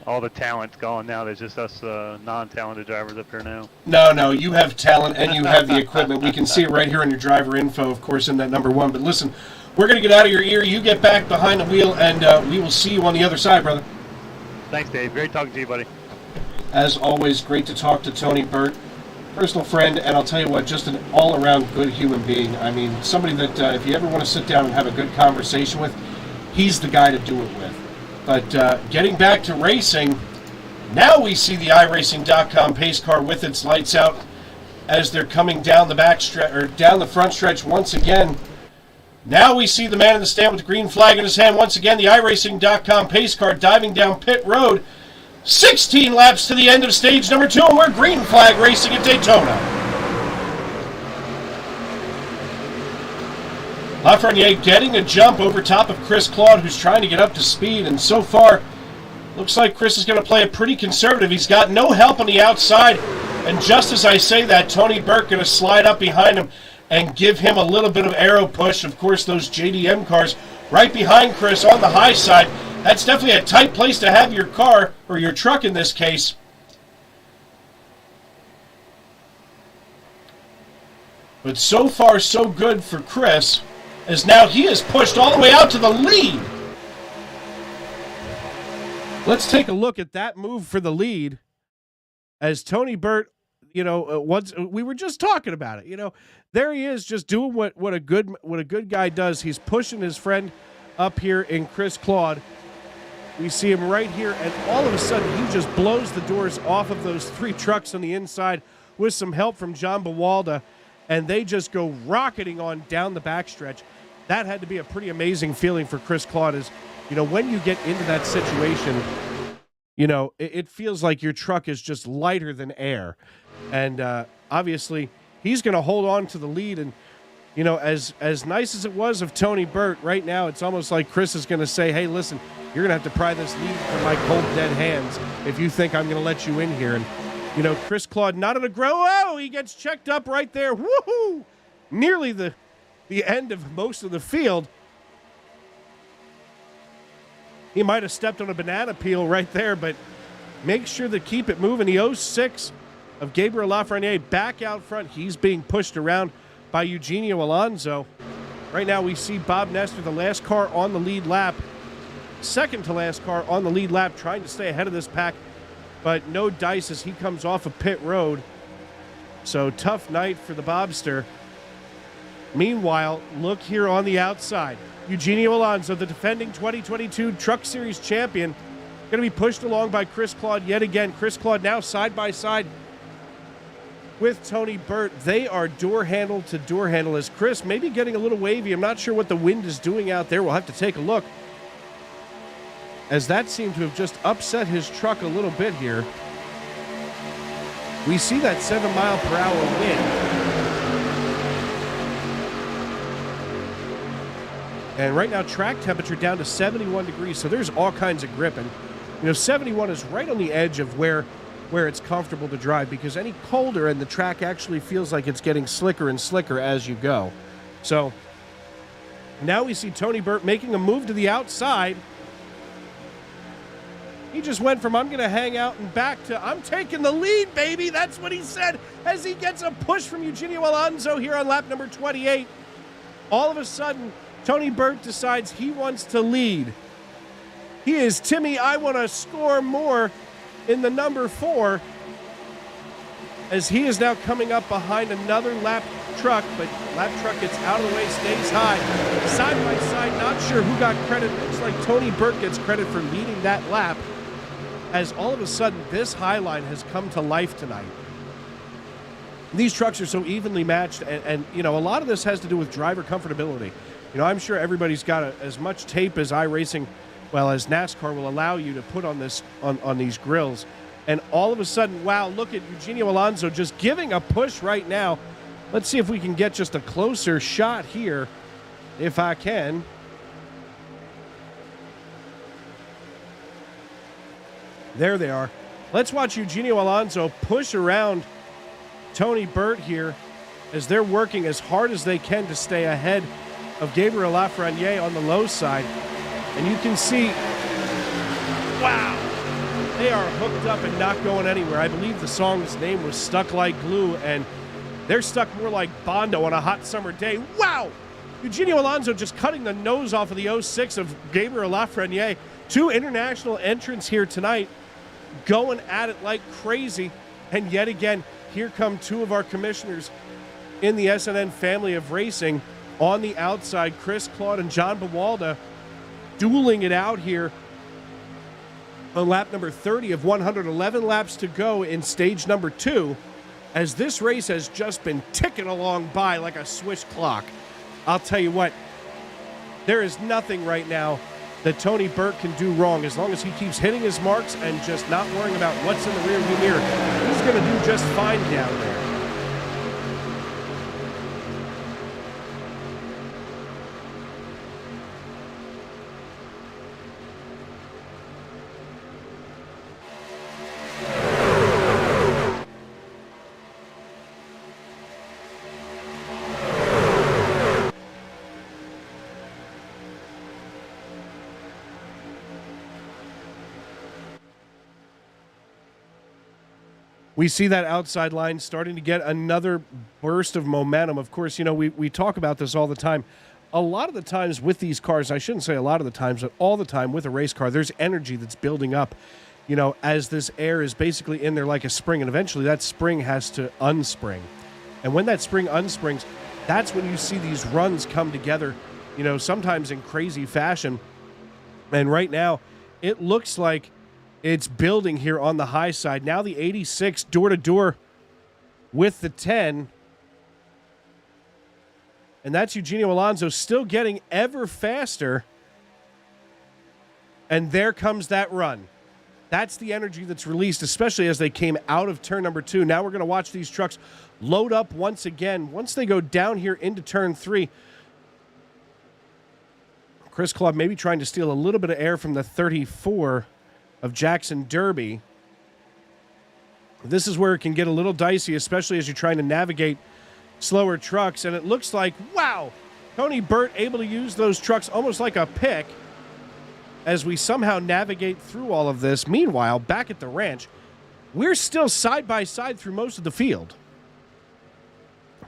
F: All the talent's gone now. There's just us non-talented drivers up here now. No,
B: you have talent and you have the equipment. We can see it right here in your driver info, of course, in that number 1. But listen, we're going to get out of your ear. You get back behind the wheel, and we will see you on the other side, brother.
F: Thanks, Dave. Great talking to you, buddy.
B: As always, great to talk to Tony Burt. personal friend, and I'll tell you what, just an all-around good human being. I mean, somebody that if you ever want to sit down and have a good conversation with, he's the guy to do it with. But getting back to racing, now we see the iRacing.com pace car with its lights out as they're coming down the back stretch, or down the front stretch once again. Now we see the man in the stand with the green flag in his hand. Once again, the iRacing.com pace car diving down pit road. 16 laps to the end of stage number 2, and we're green flag racing at Daytona. Lafreniere getting a jump over top of Chris Claude, who's trying to get up to speed, and so far, looks like Chris is going to play it pretty conservative. He's got no help on the outside, and just as I say that, Tony Burke going to slide up behind him and give him a little bit of aero push. Of course, those JDM cars right behind Chris on the high side. That's definitely a tight place to have your car, or your truck in this case. But so far, so good for Chris, as now he is pushed all the way out to the lead. Let's take a look at that move for the lead, as Tony Burt, once we were just talking about it. There he is, just doing what a good guy does. He's pushing his friend up here in Chris Claude. We see him right here, and all of a sudden he just blows the doors off of those 3 trucks on the inside with some help from John Bawalda, and they just go rocketing on down the backstretch. That had to be a pretty amazing feeling for Chris Claude, as when you get into that situation, it feels like your truck is just lighter than air. And obviously he's going to hold on to the lead, and as nice as it was of Tony Burt, right now it's almost like Chris is going to say, hey, listen, you're going to have to pry this lead from my cold, dead hands if you think I'm going to let you in here. And, Chris Claude not on a grow. Oh, he gets checked up right there. Woohoo! Nearly the end of most of the field. He might have stepped on a banana peel right there, but make sure to keep it moving. The 06 of Gabriel Lafreniere back out front. He's being pushed around by Eugenio Alonso. Right now we see Bob Nestor, the last car on the lead lap, second to last car on the lead lap, trying to stay ahead of this pack, but no dice as he comes off of pit road. So tough night for the Bobster. Meanwhile, look here on the outside. Eugenio Alonso, the defending 2022 Truck Series champion, going to be pushed along by Chris Claude yet again. Chris Claude now side by side with Tony Burt. They are door handle to door handle, as Chris maybe getting a little wavy. I'm not sure what the wind is doing out there. We'll have to take a look, as that seemed to have just upset his truck a little bit here. We see that 7-mile-per-hour wind. And right now, track temperature down to 71 degrees, so there's all kinds of grip. And, 71 is right on the edge of where it's comfortable to drive, because any colder and the track actually feels like it's getting slicker and slicker as you go. So now we see Tony Burt making a move to the outside. He just went from I'm going to hang out and back to I'm taking the lead, baby. That's what he said as he gets a push from Eugenio Alonso here on lap number 28. All of a sudden, Tony Burt decides he wants to lead. He is Timmy, I want to score more in the number 4, as he is now coming up behind another lap truck, but lap truck gets out of the way, stays high. Side by side, not sure who got credit. Looks like Tony Burt gets credit for leading that lap, as all of a sudden this high line has come to life tonight. These trucks are so evenly matched, and a lot of this has to do with driver comfortability. I'm sure everybody's got as much tape as iRacing, as NASCAR will allow you to put on this on these grills. And all of a sudden, wow, look at Eugenio Alonso just giving a push right now. Let's see if we can get just a closer shot here, if I can. There they are. Let's watch Eugenio Alonso push around Tony Burt here, as they're working as hard as they can to stay ahead of Gabriel Lafreniere on the low side. And you can see, wow, they are hooked up and not going anywhere. I believe the song's name was Stuck Like Glue, and they're stuck more like Bondo on a hot summer day. Wow! Eugenio Alonso just cutting the nose off of the 06 of Gabriel Lafreniere. 2 international entrants here tonight, going at it like crazy. And yet again, here come two of our commissioners in the SNN family of racing on the outside. Chris Claude and John Bawalda dueling it out here on lap number 30 of 111 laps to go in stage number 2, as this race has just been ticking along by like a Swiss clock. I'll tell you what, there is nothing right now that Tony Burt can do wrong. As long as he keeps hitting his marks and just not worrying about what's in the rearview mirror, he's going to do just fine down there. We see that outside line starting to get another burst of momentum. Of course, you know, we talk about this all the time. A lot of the times with these cars, I shouldn't say a lot of the times, but all the time with a race car, there's energy that's building up, you know, as this air is basically in there like a spring, and eventually that spring has to unspring. And when that spring unsprings, that's when you see these runs come together, you know, sometimes in crazy fashion. And right now, it looks like it's building here on the high side. Now the 86 door-to-door with the 10. And that's Eugenio Alonso still getting ever faster. And there comes that run. That's the energy that's released, especially as they came out of turn number 2. Now we're going to watch these trucks load up once again. Once they go down here into turn 3, Chris Claude maybe trying to steal a little bit of air from the 34 of Jackson Derby. This is where it can get a little dicey, especially as you're trying to navigate slower trucks. And it looks like, wow, Tony Burt able to use those trucks almost like a pick as we somehow navigate through all of this. Meanwhile, back at the ranch, we're still side by side through most of the field.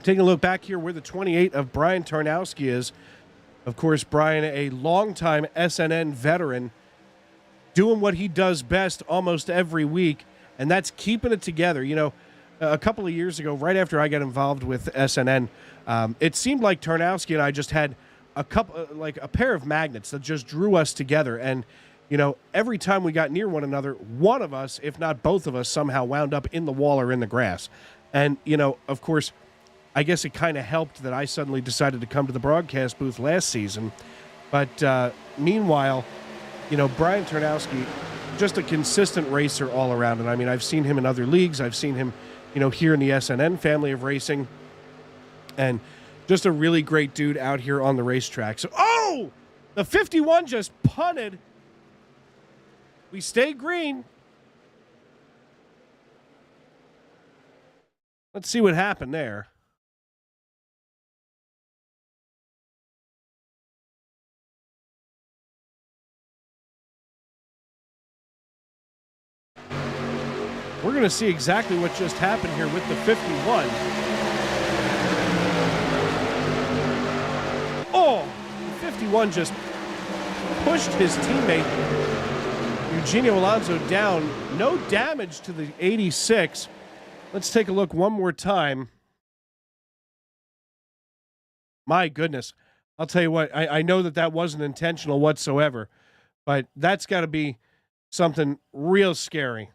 B: Taking a look back here where the 28 of Brian Tarnowski is. Of course, Brian, a longtime SNN veteran, doing what he does best almost every week, and that's keeping it together. You know, a couple of years ago, right after I got involved with SNN, it seemed like Tarnowski and I just had a pair of magnets that just drew us together. And, you know, every time we got near one another, one of us, if not both of us, somehow wound up in the wall or in the grass. And, you know, of course, I guess it kind of helped that I suddenly decided to come to the broadcast booth last season. But meanwhile, you know, Brian Tarnowski, just a consistent racer all around. And I mean, I've seen him in other leagues. I've seen him, you know, here in the SNN family of racing. And just a really great dude out here on the racetrack. So, oh, the 51 just punted. We stay green. Let's see what happened there. We're going to see exactly what just happened here with the 51. Oh, the 51 just pushed his teammate Eugenio Alonso down. No damage to the 86. Let's take a look one more time. My goodness. I'll tell you what, I know that wasn't intentional whatsoever, but that's got to be something real scary.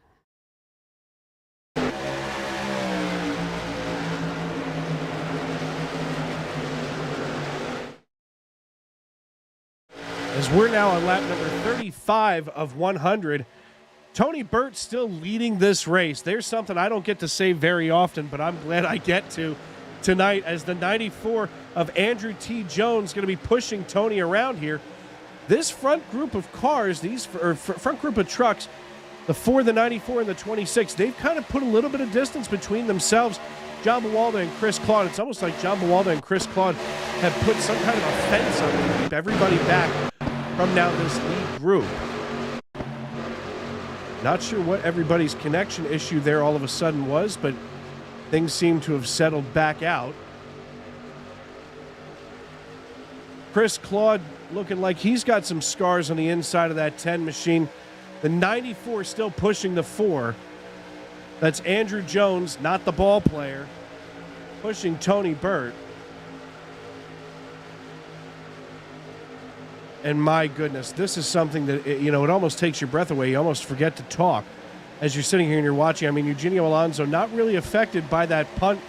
B: As we're now on lap number 35 of 100, Tony Burt still leading this race. There's something I don't get to say very often, but I'm glad I get to tonight, as the 94 of Andrew T. Jones going to be pushing Tony around here. This front group of cars, front group of trucks, the 4, the 94, and the 26, they've kind of put a little bit of distance between themselves, John Bawalda and Chris Claude. It's almost like John Bawalda and Chris Claude have put some kind of a fence up to keep everybody back from now this lead group. Not sure what everybody's connection issue there all of a sudden was, but things seem to have settled back out. Chris Claude looking like he's got some scars on the inside of that 10 machine. The 94 still pushing the 4. That's Andrew Jones, not the ball player, pushing Tony Burt. And my goodness, this is something that, it almost takes your breath away. You almost forget to talk as you're sitting here and you're watching. I mean, Eugenio Alonso not really affected by that punt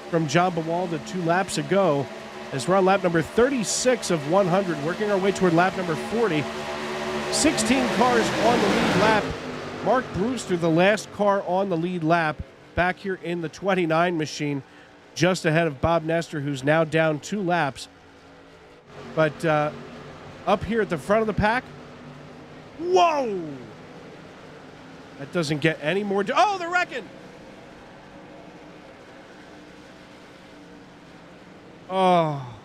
B: from John Bawalda 2 laps ago, as we're on lap number 36 of 100, working our way toward lap number 40. 16 cars on the lead lap. Mark Brewster, the last car on the lead lap, back here in the 29 machine, just ahead of Bob Nestor, who's now down 2 laps. But up here at the front of the pack, whoa! That doesn't get any more. Oh, they're wrecking! Oh.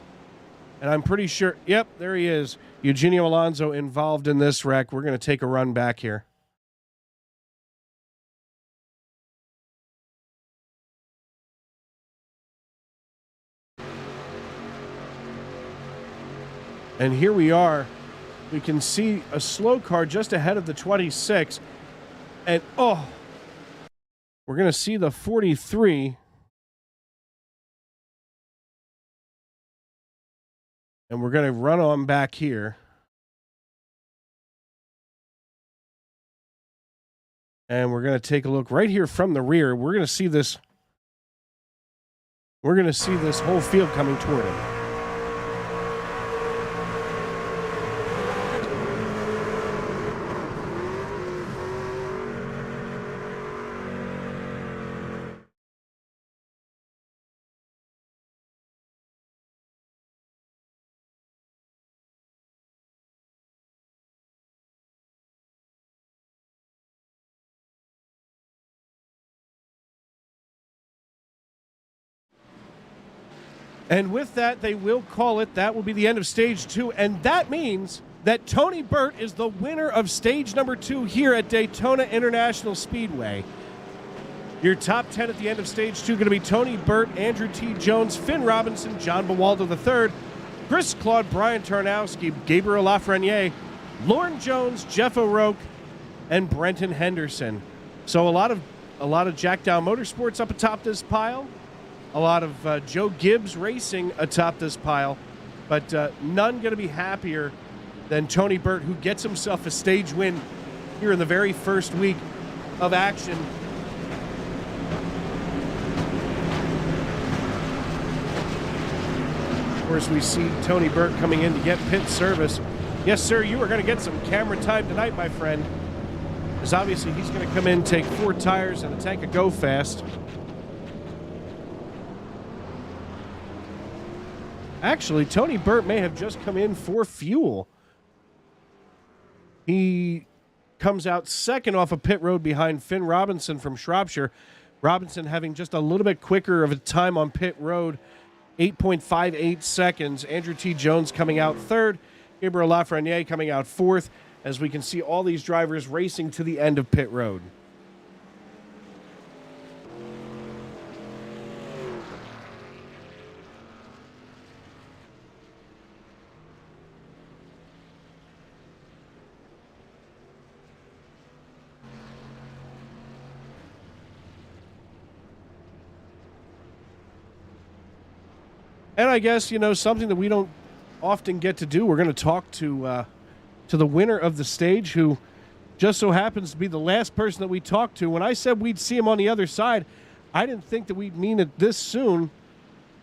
B: And I'm pretty sure, yep, there he is. Eugenio Alonso involved in this wreck. We're going to take a run back here. And here we are. We can see a slow car just ahead of the 26. And, we're going to see the 43. And we're going to run on back here. And we're going to take a look right here from the rear. We're going to see this. We're going to see this whole field coming toward him. And with that, they will call it. That will be the end of stage 2. And that means that Tony Burt is the winner of stage number 2 here at Daytona International Speedway. Your top 10 at the end of stage 2 going to be Tony Burt, Andrew T. Jones, Finn Robinson, John Bawalda III, Chris Claude, Brian Tarnowski, Gabriel Lafreniere, Lauren Jones, Jeff O'Rourke, and Brenton Henderson. So a lot of Jack Dow Motorsports up atop this pile. A lot of Joe Gibbs Racing atop this pile, but none going to be happier than Tony Burt, who gets himself a stage win here in the very first week of action. Of course, we see Tony Burt coming in to get pit service. Yes, sir, you are going to get some camera time tonight, my friend, because obviously he's going to come in, take 4 tires and a tank of Go Fast. Actually, Tony Burt may have just come in for fuel. He comes out second off a pit road behind Finn Robinson from Shropshire. Robinson having just a little bit quicker of a time on pit road, 8.58 seconds. Andrew T. Jones coming out third. Gabriel Lafreniere coming out fourth, as we can see all these drivers racing to the end of pit road. And I guess, something that we don't often get to do, we're going to talk to the winner of the stage, who just so happens to be the last person that we talked to. When I said we'd see him on the other side, I didn't think that we'd mean it this soon,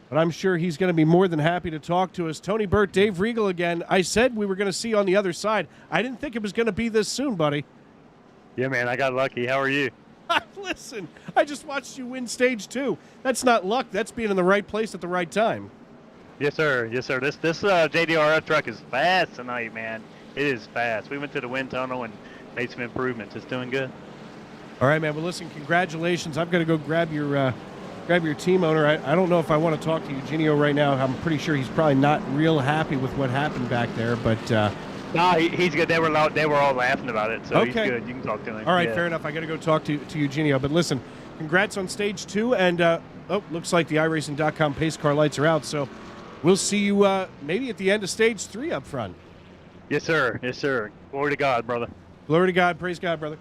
B: but I'm sure he's going to be more than happy to talk to us. Tony Burt, Dave Regal again. I said we were going to see you on the other side. I didn't think it was going to be this soon, buddy.
F: Yeah, man, I got lucky. How are you?
B: Listen, I just watched you win stage 2. That's not luck. That's being in the right place at the right time.
F: Yes, sir. Yes, sir. This JDRF truck is fast tonight, man. It is fast. We went to the wind tunnel and made some improvements. It's doing good.
B: All right, man. Well, listen, congratulations. I'm going to go grab your team owner. I don't know if I want to talk to Eugenio right now. I'm pretty sure he's probably not real happy with what happened back there, but
F: no, he's good. They were all laughing about it, so
B: okay.
F: He's good. You can talk to him.
B: All right,
F: yeah.
B: Fair enough. I got to go talk to Eugenio. But listen, congrats on stage 2, and looks like the iRacing.com pace car lights are out, so we'll see you maybe at the end of stage 3 up front.
F: Yes, sir. Yes, sir. Glory to God, brother.
B: Glory to God. Praise God, brother.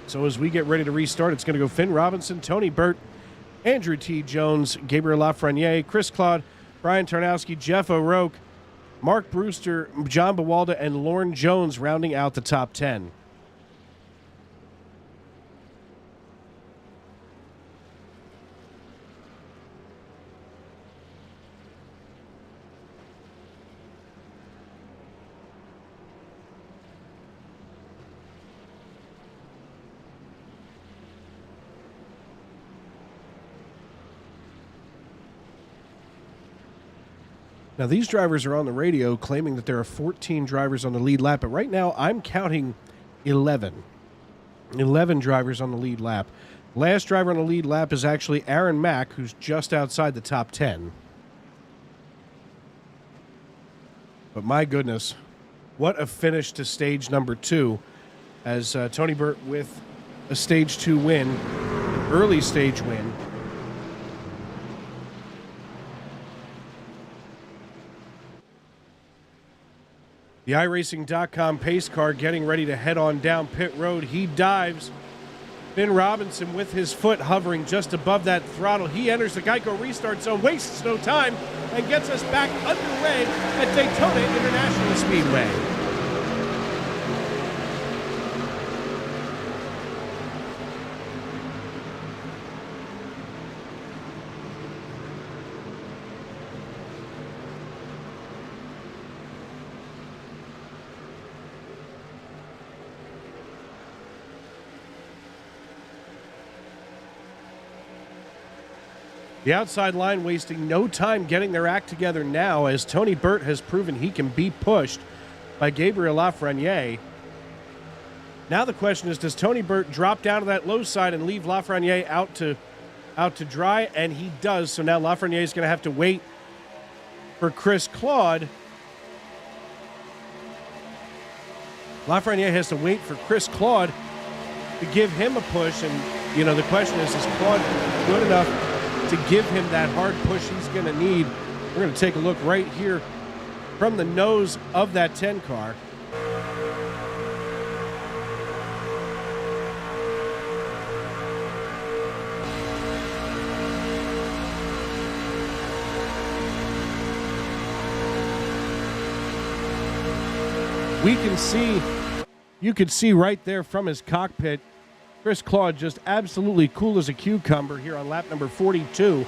B: So as we get ready to restart, it's going to go Finn Robinson, Tony Burt, Andrew T. Jones, Gabriel Lafreniere, Chris Claude, Brian Tarnowski, Jeff O'Rourke, Mark Brewster, John Bawalda, and Lorne Jones rounding out the top 10. Now, these drivers are on the radio claiming that there are 14 drivers on the lead lap, but right now I'm counting 11. 11 drivers on the lead lap. Last driver on the lead lap is actually Aaron Mack, who's just outside the top 10. But my goodness, what a finish to stage number 2 as Tony Burt with a stage 2 win, an early stage win. The iRacing.com pace car getting ready to head on down pit road. He dives. Finn Robinson with his foot hovering just above that throttle. He enters the Geico restart zone, wastes no time, and gets us back underway at Daytona International Speedway. The outside line wasting no time getting their act together now as Tony Burt has proven he can be pushed by Gabriel Lafreniere. Now the question is, does Tony Burt drop down to that low side and leave Lafreniere out to dry? And he does. So now Lafreniere is going to have to wait for Chris Claude. Lafreniere has to wait for Chris Claude to give him a push. And, the question is Claude good enough to give him that hard push he's going to need? We're going to take a look right here from the nose of that 10 car. You can see right there from his cockpit, Chris Claude just absolutely cool as a cucumber here on lap number 42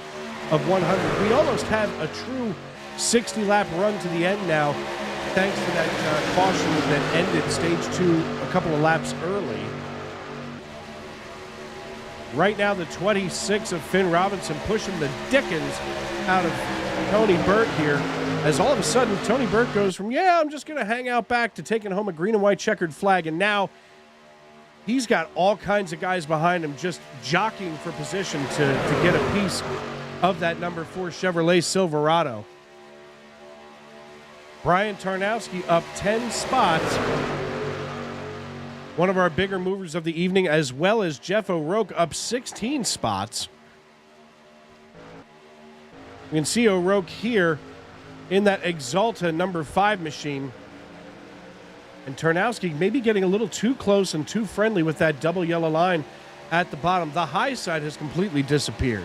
B: of 100. We almost have a true 60-lap run to the end now, thanks to that caution that ended stage 2 a couple of laps early. Right now, the 26 of Finn Robinson pushing the dickens out of Tony Burt here, as all of a sudden Tony Burt goes from, I'm just going to hang out back, to taking home a green and white checkered flag, and now he's got all kinds of guys behind him just jockeying for position to get a piece of that number 4 Chevrolet Silverado. Brian Tarnowski up 10 spots. One of our bigger movers of the evening, as well as Jeff O'Rourke up 16 spots. You can see O'Rourke here in that Exalta number 5 machine. And Tarnowski maybe getting a little too close and too friendly with that double yellow line at the bottom. The high side has completely disappeared.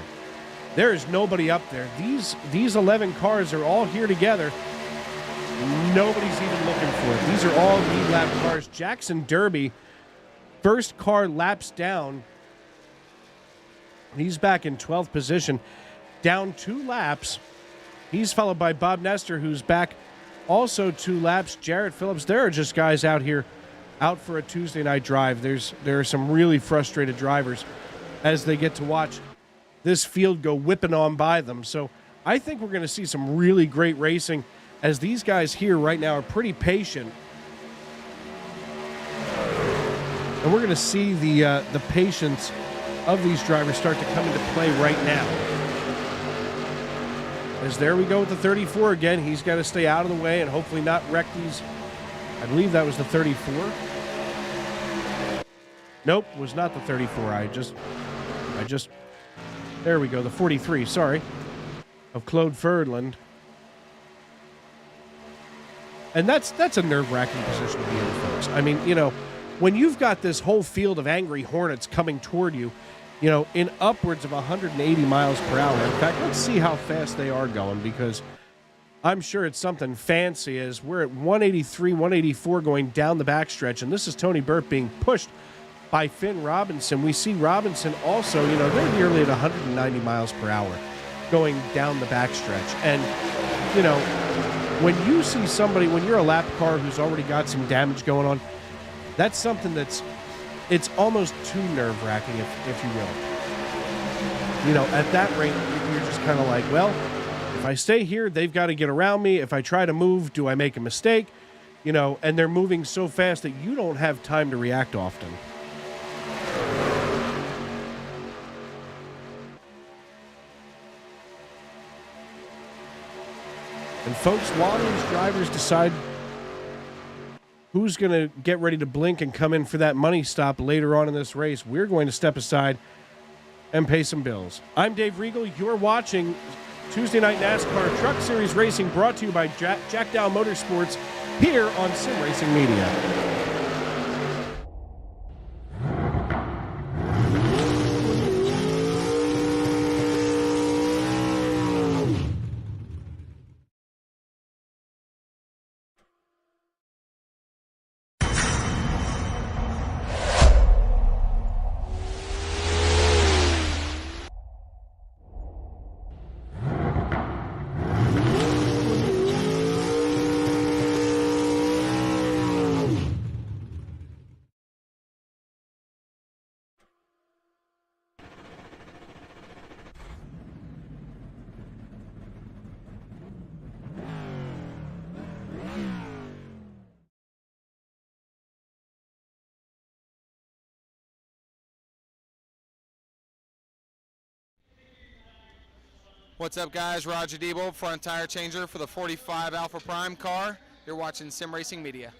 B: There is nobody up there. These 11 cars are all here together. Nobody's even looking for it. These are all lead lap cars. Jackson Derby, first car laps down. He's back in 12th position, down 2 laps. He's followed by Bob Nestor, who's back also 2 laps. Jarrett Phillips. There are just guys out here out for a Tuesday night drive. There are some really frustrated drivers as they get to watch this field go whipping on by them. So I think we're going to see some really great racing, as these guys here right now are pretty patient. And we're going to see the patience of these drivers start to come into play right now. As there we go with the 34 again. He's got to stay out of the way and hopefully not wreck these. I believe that was the 34. Nope, was not the 34. I just there we go, the 43, sorry, of Claude Ferdland. And that's a nerve-wracking position to be in, folks. I mean, when you've got this whole field of angry hornets coming toward you, you know, in upwards of 180 miles per hour. In fact, let's see how fast they are going, because I'm sure it's something fancy, as we're at 183, 184 going down the backstretch, and this is Tony Burt being pushed by Finn Robinson. We see Robinson also, you know, they're nearly at 190 miles per hour going down the backstretch. And, you know, when you see somebody, when you're a lap car who's already got some damage going on, that's something it's almost too nerve-wracking, if you will. You know, at that rate, you're just kind of like, well, if I stay here, they've got to get around me. If I try to move, do I make a mistake? You know, and they're moving so fast that you don't have time to react often. And folks, while these drivers decide who's going to get ready to blink and come in for that money stop later on in this race, we're going to step aside and pay some bills. I'm Dave Regal. You're watching Tuesday Night NASCAR Truck Series Racing, brought to you by Jack Dowel Motorsports here on Sim Racing Media.
E: What's up, guys? Roger Debo, front tire changer for the 45 Alpha Prime car. You're watching Sim Racing Media.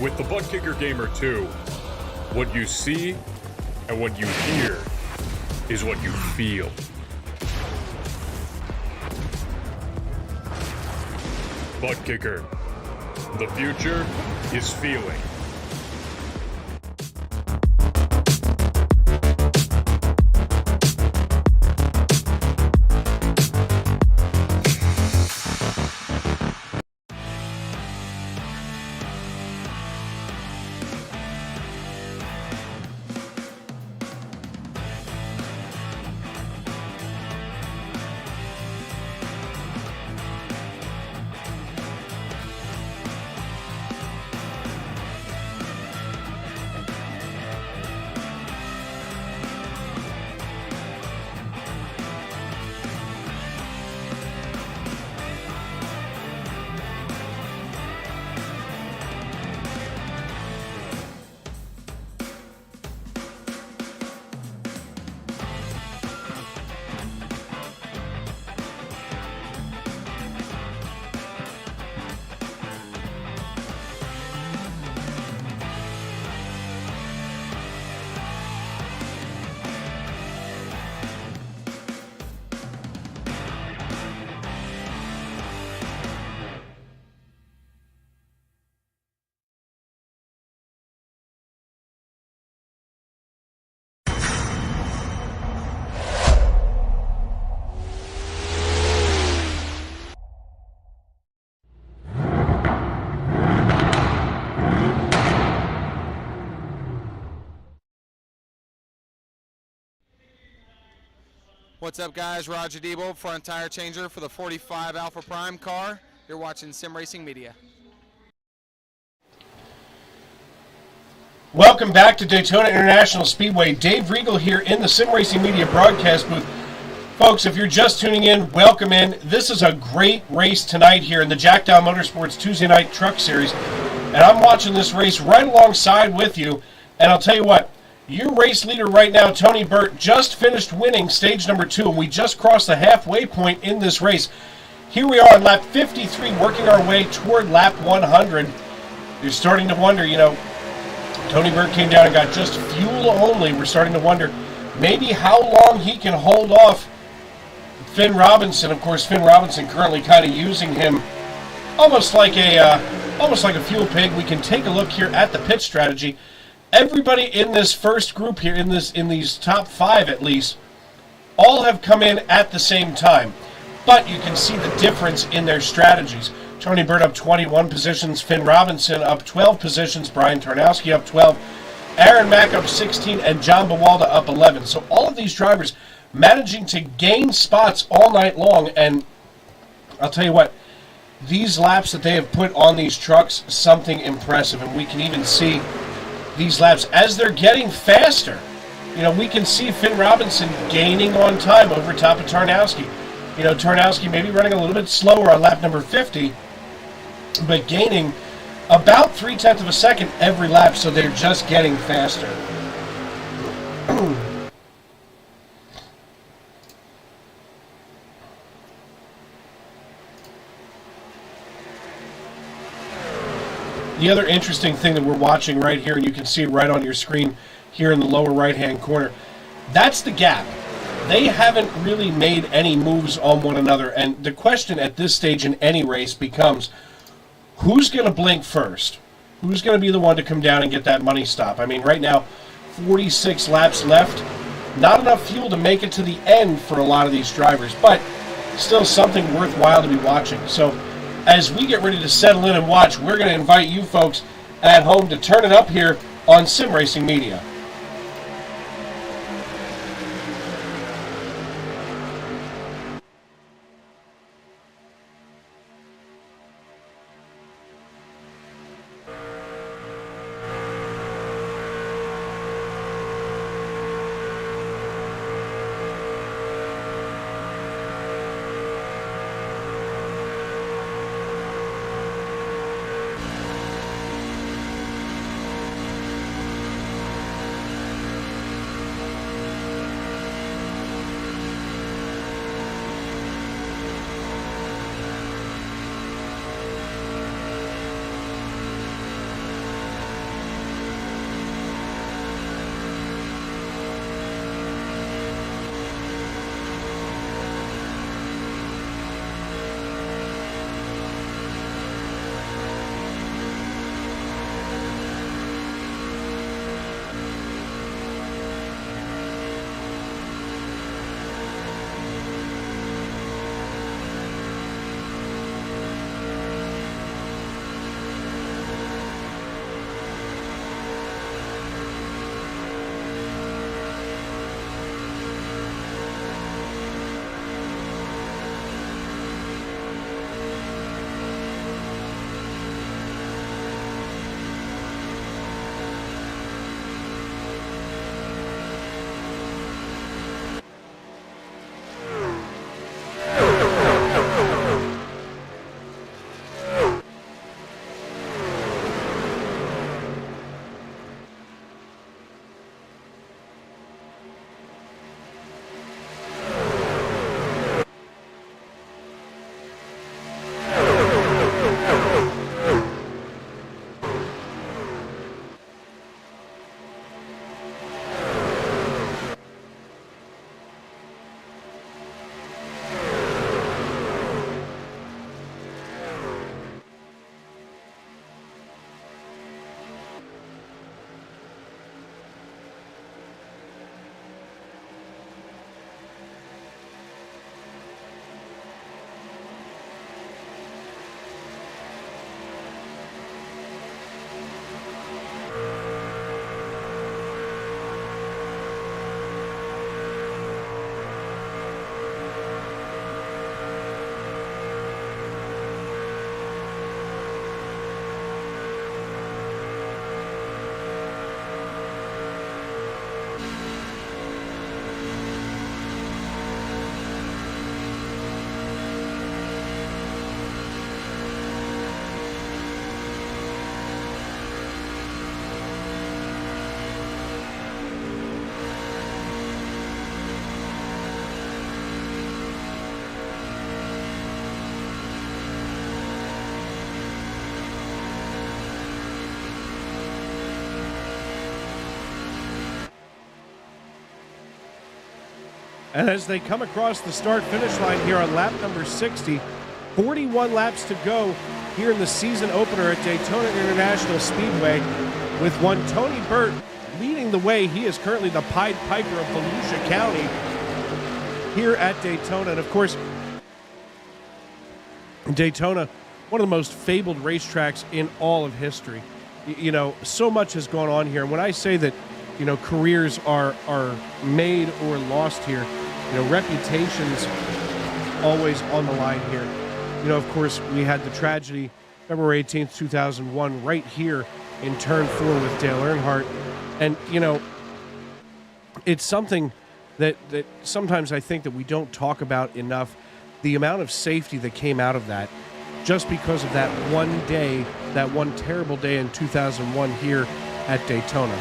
D: With the Butt Kicker Gamer 2, what you see and what you hear is what you feel. Butt Kicker. The future is feeling.
E: What's up, guys? Roger Debo, front tire changer for the 45 Alpha Prime car. You're watching Sim Racing Media.
B: Welcome back to Daytona International Speedway. Dave Regal here in the Sim Racing Media broadcast booth. Folks, if you're just tuning in, welcome in. This is a great race tonight here in the Jack Dowel Motorsports Tuesday Night Truck Series. And I'm watching this race right alongside with you. And I'll tell you what, your race leader right now, Tony Burt, just finished winning stage number 2. And we just crossed the halfway point in this race. Here we are on lap 53, working our way toward lap 100. You're starting to wonder, Tony Burt came down and got just fuel only. We're starting to wonder maybe how long he can hold off Finn Robinson. Of course, Finn Robinson currently kind of using him almost like a fuel pig. We can take a look here at the pit strategy. Everybody in this first group here, in these top 5 at least, all have come in at the same time. But you can see the difference in their strategies. Tony Burt up 21 positions, Finn Robinson up 12 positions, Brian Tarnowski up 12, Aaron Mack up 16, and John Bawalda up 11. So all of these drivers managing to gain spots all night long, and I'll tell you what, these laps that they have put on these trucks, something impressive, and we can even see these laps as they're getting faster. We can see Finn Robinson gaining on time over top of Tarnowski. Tarnowski maybe running a little bit slower on lap number 50, but gaining about 0.3 of a second every lap, so they're just getting faster. The other interesting thing that we're watching right here, and you can see it right on your screen here in the lower right-hand corner, that's the gap. They haven't really made any moves on one another, and the question at this stage in any race becomes, who's going to blink first? Who's going to be the one to come down and get that money stop? I mean, right now, 46 laps left. Not enough fuel to make it to the end for a lot of these drivers, but still something worthwhile to be watching. So as we get ready to settle in and watch, we're going to invite you folks at home to turn it up here on Sim Racing Media. And as they come across the start-finish line here on lap number 60, 41 laps to go here in the season opener at Daytona International Speedway, with one Tony Burt leading the way. He is currently the Pied Piper of Volusia County here at Daytona. And of course, Daytona, one of the most fabled racetracks in all of history. You know, so much has gone on here. And when I say that, you know, careers are made or lost here, you know, reputations always on the line here. You know, of course, we had the tragedy February 18th, 2001, right here in Turn 4 with Dale Earnhardt. And, you know, it's something that sometimes I think that we don't talk about enough, the amount of safety that came out of that, just because of that one day, that one terrible day in 2001 here at Daytona.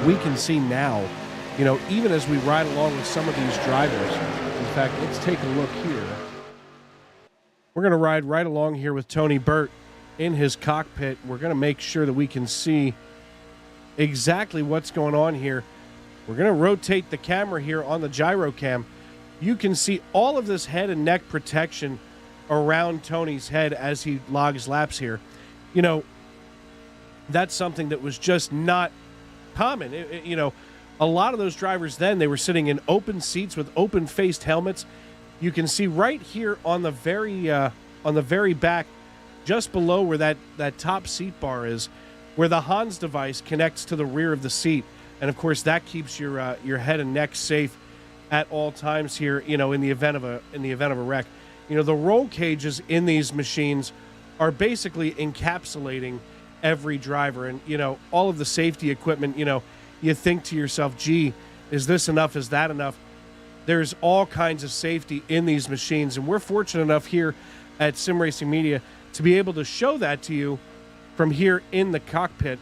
B: We can see now, you know, even as we ride along with some of these drivers. In fact, let's take a look here. We're going to ride right along here with Tony Burt in his cockpit. We're going to make sure that we can see exactly what's going on here. We're going to rotate the camera here on the gyro cam. You can see all of this head and neck protection around Tony's head as he logs laps here. You know, that's something that was just not common. You know, a lot of those drivers then, they were sitting in open seats with open-faced helmets. You can see right here on the very back, just below where that top seat bar is, where the Hans device connects to the rear of the seat. And of course, that keeps your head and neck safe at all times here, you know, in the event of a wreck. You know, the roll cages in these machines are basically encapsulating every driver, and, you know, all of the safety equipment. You know, you think to yourself, gee, is this enough? Is that enough? There's all kinds of safety in these machines, and we're fortunate enough here at Sim Racing Media to be able to show that to you from here in the cockpit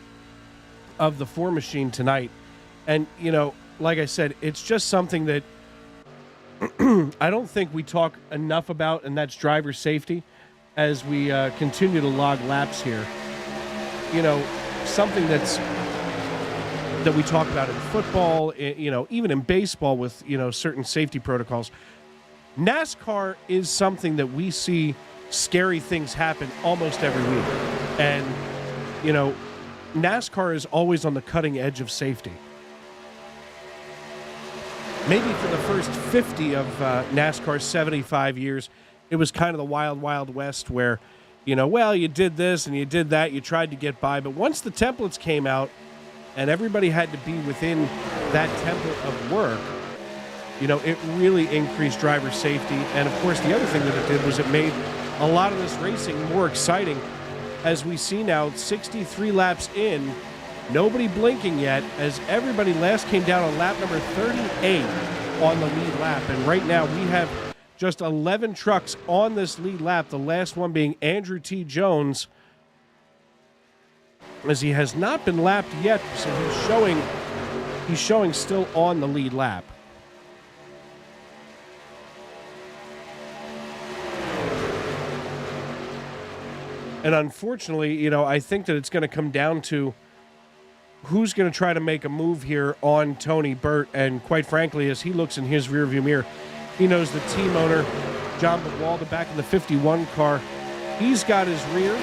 B: of the 4 machine tonight. And, you know, like I said, it's just something that I don't think we talk enough about, and that's driver safety as we continue to log laps here. You know, something that we talk about in football, you know, even in baseball with, you know, certain safety protocols. NASCAR is something that we see scary things happen almost every week. And, you know, NASCAR is always on the cutting edge of safety. Maybe for the first 50 of NASCAR's 75 years, it was kind of the wild, wild west where, you know, well, you did this and you did that, you tried to get by. But once the templates came out and everybody had to be within that template of work, you know, it really increased driver safety. And, of course, the other thing that it did was it made a lot of this racing more exciting. As we see now, 63 laps in, nobody blinking yet, as everybody last came down on lap number 38 on the lead lap. And right now we have just 11 trucks on this lead lap, the last one being Andrew T. Jones, as he has not been lapped yet, so he's showing still on the lead lap. And unfortunately, you know, I think that it's going to come down to who's going to try to make a move here on Tony Burt. And quite frankly, as he looks in his rearview mirror, he knows the team owner, John Bawalda, back in the 51 car, he's got his rear.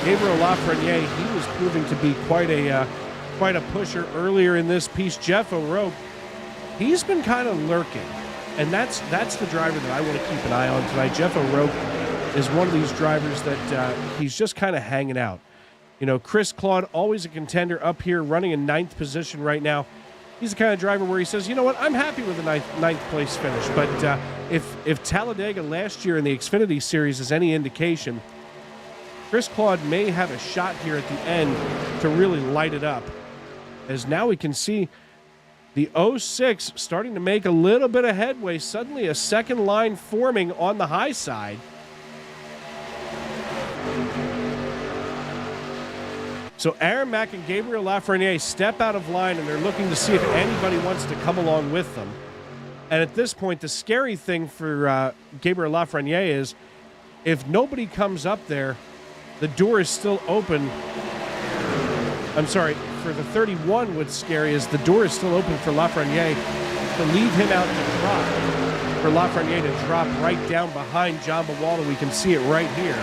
B: Gabriel Lafreniere, he was proving to be quite a pusher earlier in this piece. Jeff O'Rourke, he's been kind of lurking, and that's the driver that I want to keep an eye on tonight. Jeff O'Rourke is one of these drivers that he's just kind of hanging out. You know, Chris Claude, always a contender up here, running in 9th position right now. He's the kind of driver where he says, you know what, I'm happy with the ninth place finish. But if Talladega last year in the Xfinity Series is any indication, Chris Claude may have a shot here at the end to really light it up. As now we can see the 06 starting to make a little bit of headway. Suddenly a second line forming on the high side. So Aaron Mack and Gabriel Lafreniere step out of line, and they're looking to see if anybody wants to come along with them. And at this point, the scary thing for Gabriel Lafreniere is if nobody comes up there, the door is still open. I'm sorry, for the 31, what's scary is the door is still open for Lafreniere to leave him out to drop. For Lafreniere to drop right down behind John Bawalda. We can see it right here.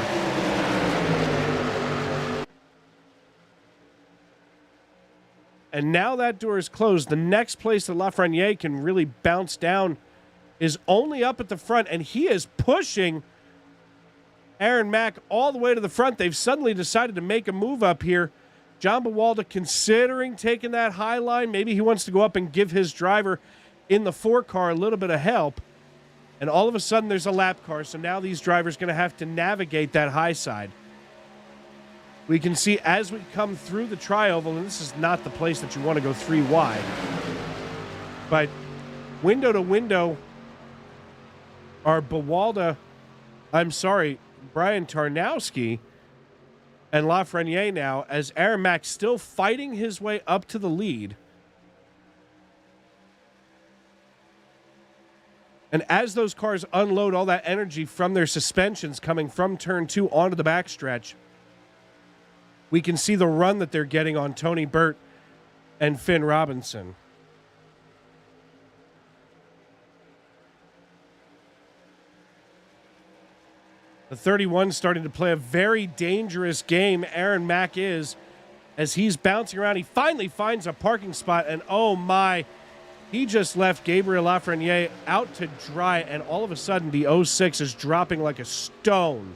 B: And now that door is closed. The next place that Lafreniere can really bounce down is only up at the front, and he is pushing Aaron Mack all the way to the front. They've suddenly decided to make a move up here. John Bawalda considering taking that high line. Maybe he wants to go up and give his driver in the 4 car a little bit of help. And all of a sudden there's a lap car, so now these drivers are going to have to navigate that high side. We can see as we come through the tri-oval, and this is not the place that you want to go 3 wide, but window to window are Brian Tarnowski and Lafreniere now, as Aaron Mack still fighting his way up to the lead. And as those cars unload all that energy from their suspensions coming from turn 2 onto the backstretch, we can see the run that they're getting on Tony Burt and Finn Robinson. The 31 starting to play a very dangerous game. Aaron Mack is, as he's bouncing around. He finally finds a parking spot, and oh my, he just left Gabriel Lafreniere out to dry, and all of a sudden the 06 is dropping like a stone.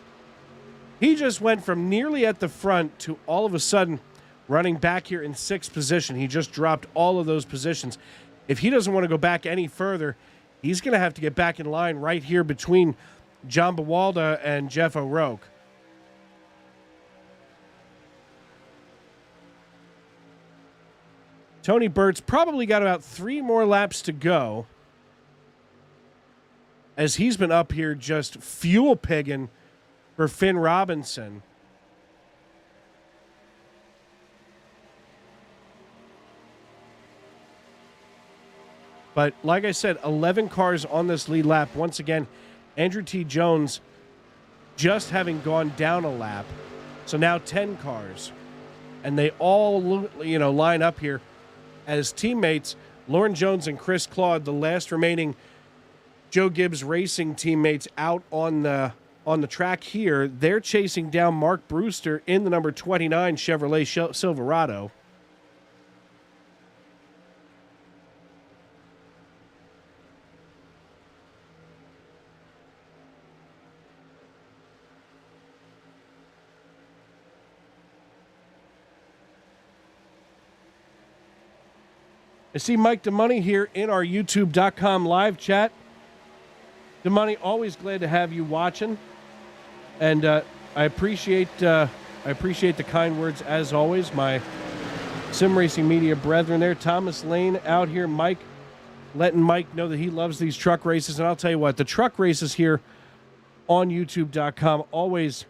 B: He just went from nearly at the front to all of a sudden running back here in 6th position. He just dropped all of those positions. If he doesn't want to go back any further, he's going to have to get back in line right here between John Bawalda and Jeff O'Rourke. Tony Burt's probably got about 3 more laps to go, as he's been up here just fuel pigging for Finn Robinson. But like I said, 11 cars on this lead lap. Once again, Andrew T. Jones just having gone down a lap. So now 10 cars. And they all, line up here as teammates. Lauren Jones and Chris Claude, the last remaining Joe Gibbs Racing teammates out on the track here. They're chasing down Mark Brewster in the number 29 Chevrolet Silverado. I see Mike DeMoney here in our YouTube.com live chat. DeMoney, always glad to have you watching. And I appreciate the kind words as always. My Sim Racing Media brethren there. Thomas Lane out here. Mike, letting Mike know that he loves these truck races. And I'll tell you what, the truck races here on YouTube.com, always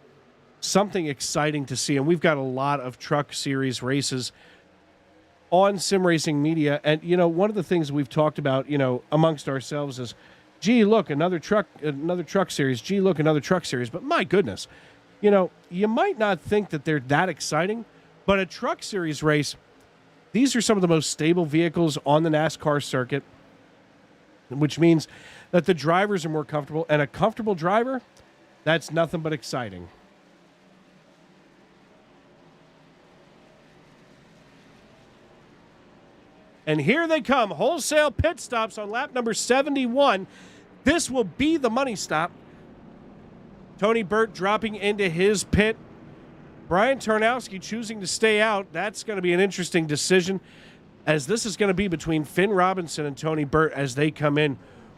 B: something exciting to see. And we've got a lot of truck series races on Sim Racing Media. And, one of the things we've talked about, amongst ourselves is, gee, look, another truck series. Gee, look, another truck series. But my goodness, you might not think that they're that exciting, but a truck series race, these are some of the most stable vehicles on the NASCAR circuit, which means that the drivers are more comfortable, and a comfortable driver, that's nothing but exciting. And here they come, wholesale pit stops on lap number 71. This will be the money stop. Tony Burt dropping into his pit. Brian Tarnowski choosing to stay out. That's going to be an interesting decision, as this is going to be between Finn Robinson and Tony Burt as they come in.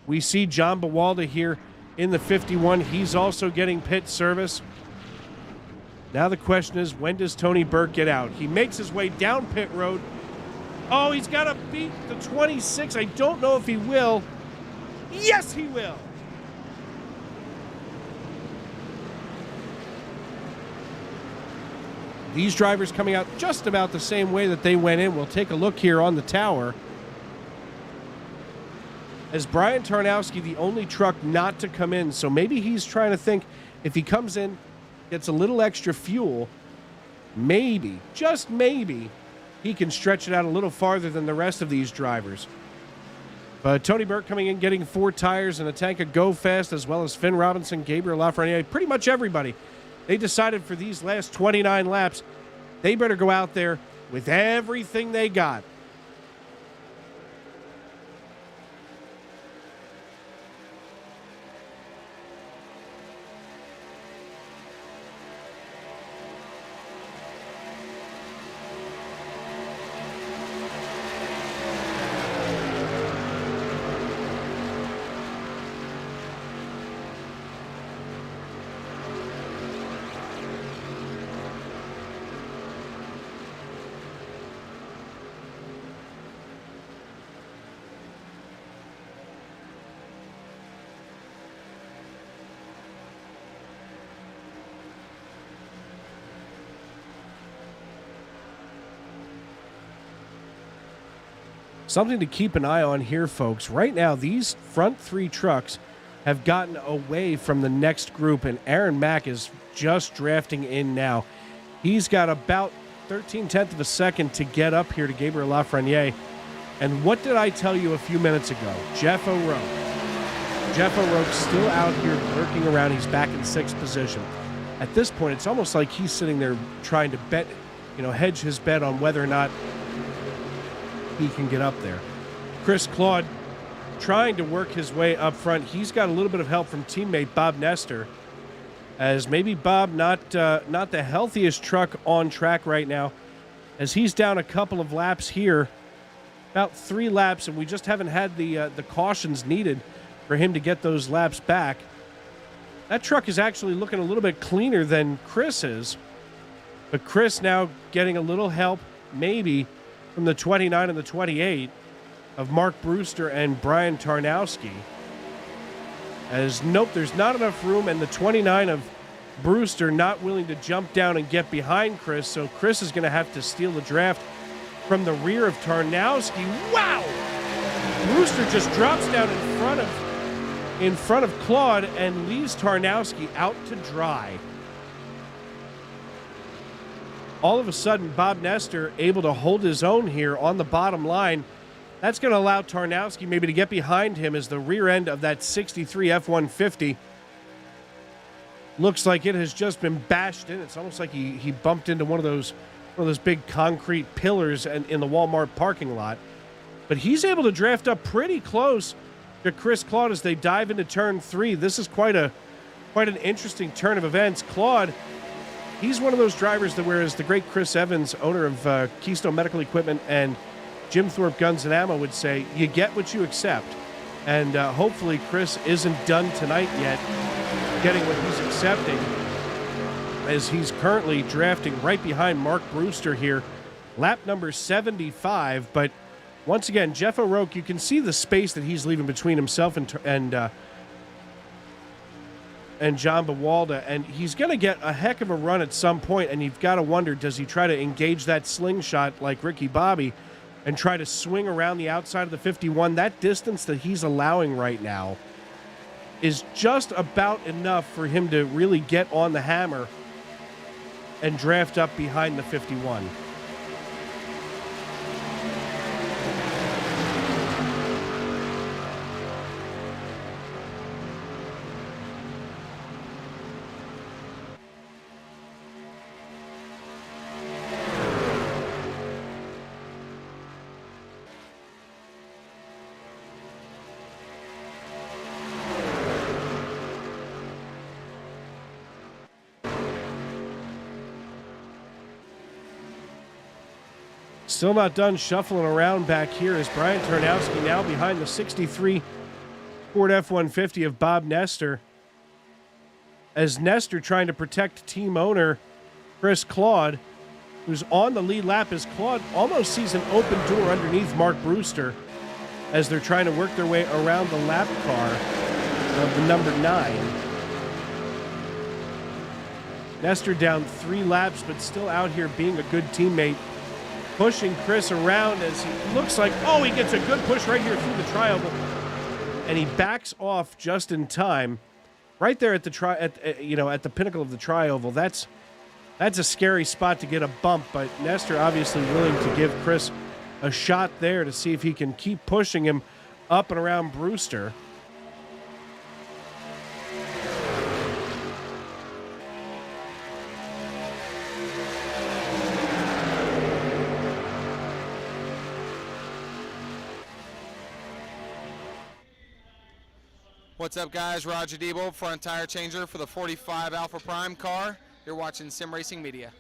B: We see John Bawalda here in the 51. He's also getting pit service. Now the question is, when does Tony Burt get out? He makes his way down pit road. Oh, he's got to beat the 26. I don't know if he will. Yes, he will. These drivers coming out just about the same way that they went in. We'll take a look here on the tower. As Brian Tarnowski, the only truck not to come in. So maybe he's trying to think, if he comes in, gets a little extra fuel, maybe, just maybe, he can stretch it out a little farther than the rest of these drivers. But Tony Burke coming in, getting 4 tires and a tank of Go Fast, as well as Finn Robinson, Gabriel Lafreniere, pretty much everybody. They decided for these last 29 laps, they better go out there with everything they got. Something to keep an eye on here, folks. Right now, these front 3 trucks have gotten away from the next group, and Aaron Mack is just drafting in now. He's got about 13/10 of a second to get up here to Gabriel Lafreniere. And what did I tell you a few minutes ago? Jeff O'Rourke. Jeff O'Rourke's still out here lurking around. He's back in 6th position. At this point, it's almost like he's sitting there trying to bet, hedge his bet on whether or not he can get up there. Chris Claude trying to work his way up front. He's got a little bit of help from teammate Bob Nestor, as maybe Bob not the healthiest truck on track right now, as he's down a couple of laps here, about 3 laps, and we just haven't had the cautions needed for him to get those laps back. That truck is actually looking a little bit cleaner than Chris is, but Chris now getting a little help, maybe, from the 29 and the 28 of Mark Brewster and Brian Tarnowski. As nope, there's not enough room, and the 29 of Brewster not willing to jump down and get behind Chris, so Chris is going to have to steal the draft from the rear of Tarnowski. Wow! Brewster just drops down in front of Claude and leaves Tarnowski out to dry. All of a sudden, Bob Nestor able to hold his own here on the bottom line. That's going to allow Tarnowski maybe to get behind him as the rear end of that 63 F-150 looks like it has just been bashed in. It's almost like he bumped into one of those big concrete pillars in the Walmart parking lot. But he's able to draft up pretty close to Chris Claude as they dive into turn 3. This is quite an interesting turn of events. Claude, he's one of those drivers that, whereas the great Chris Evans, owner of Keystone Medical Equipment, and Jim Thorpe Guns and Ammo would say, you get what you accept. And hopefully Chris isn't done tonight yet getting what he's accepting, as he's currently drafting right behind Mark Brewster here, lap number 75. But once again, Jeff O'Rourke, you can see the space that he's leaving between himself and John Bawalda, and he's going to get a heck of a run at some point, and you've got to wonder, does he try to engage that slingshot like Ricky Bobby and try to swing around the outside of the 51? That distance that he's allowing right now is just about enough for him to really get on the hammer and draft up behind the 51. Still not done shuffling around back here as Brian Tarnowski now behind the 63 Ford F-150 of Bob Nestor, as Nestor trying to protect team owner Chris Claude, who's on the lead lap, as Claude almost sees an open door underneath Mark Brewster as they're trying to work their way around the lap car of the number 9. Nestor down 3 laps, but still out here being a good teammate, pushing Chris around as he looks like, he gets a good push right here through the tri-oval, and he backs off just in time, right there at the at the pinnacle of the tri-oval. That's That's a scary spot to get a bump, but Nestor obviously willing to give Chris a shot there to see if he can keep pushing him up and around Brewster.
E: What's up, guys? Roger Debo, front tire changer for the 45 Alpha Prime car. You're watching Sim Racing Media.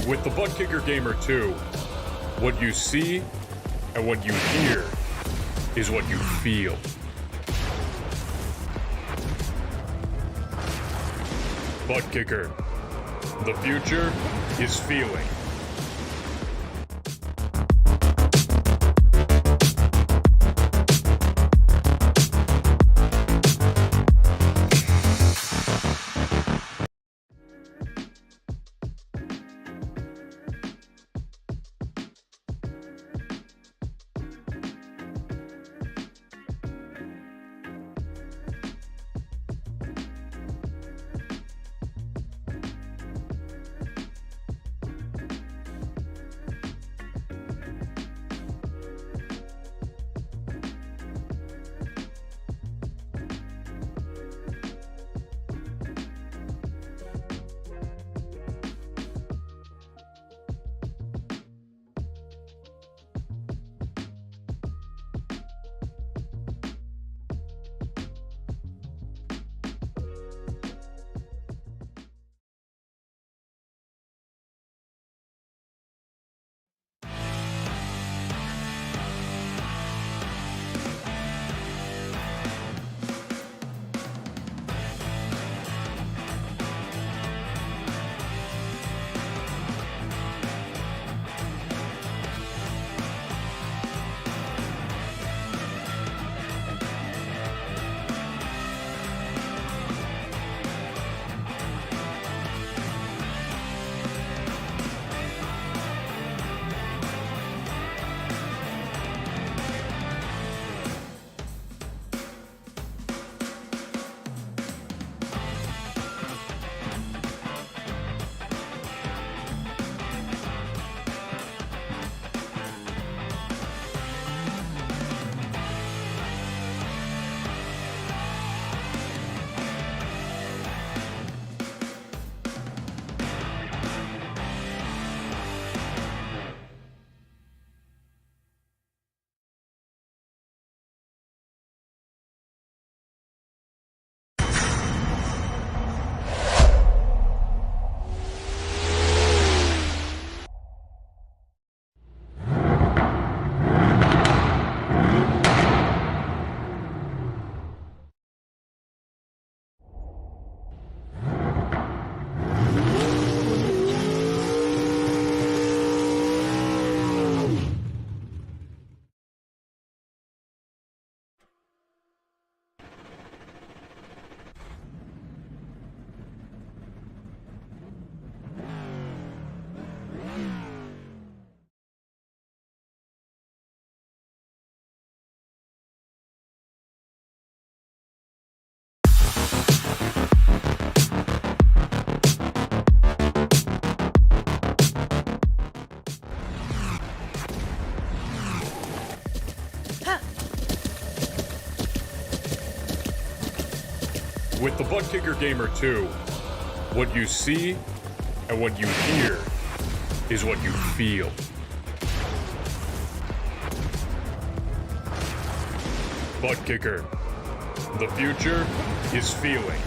D: With the Butt Kicker Gamer 2, what you see and what you hear is what you feel. Butt Kicker. The future is feeling. With the Butt Kicker Gamer 2, what you see and what you hear is what you feel. Butt Kicker. The future is feeling.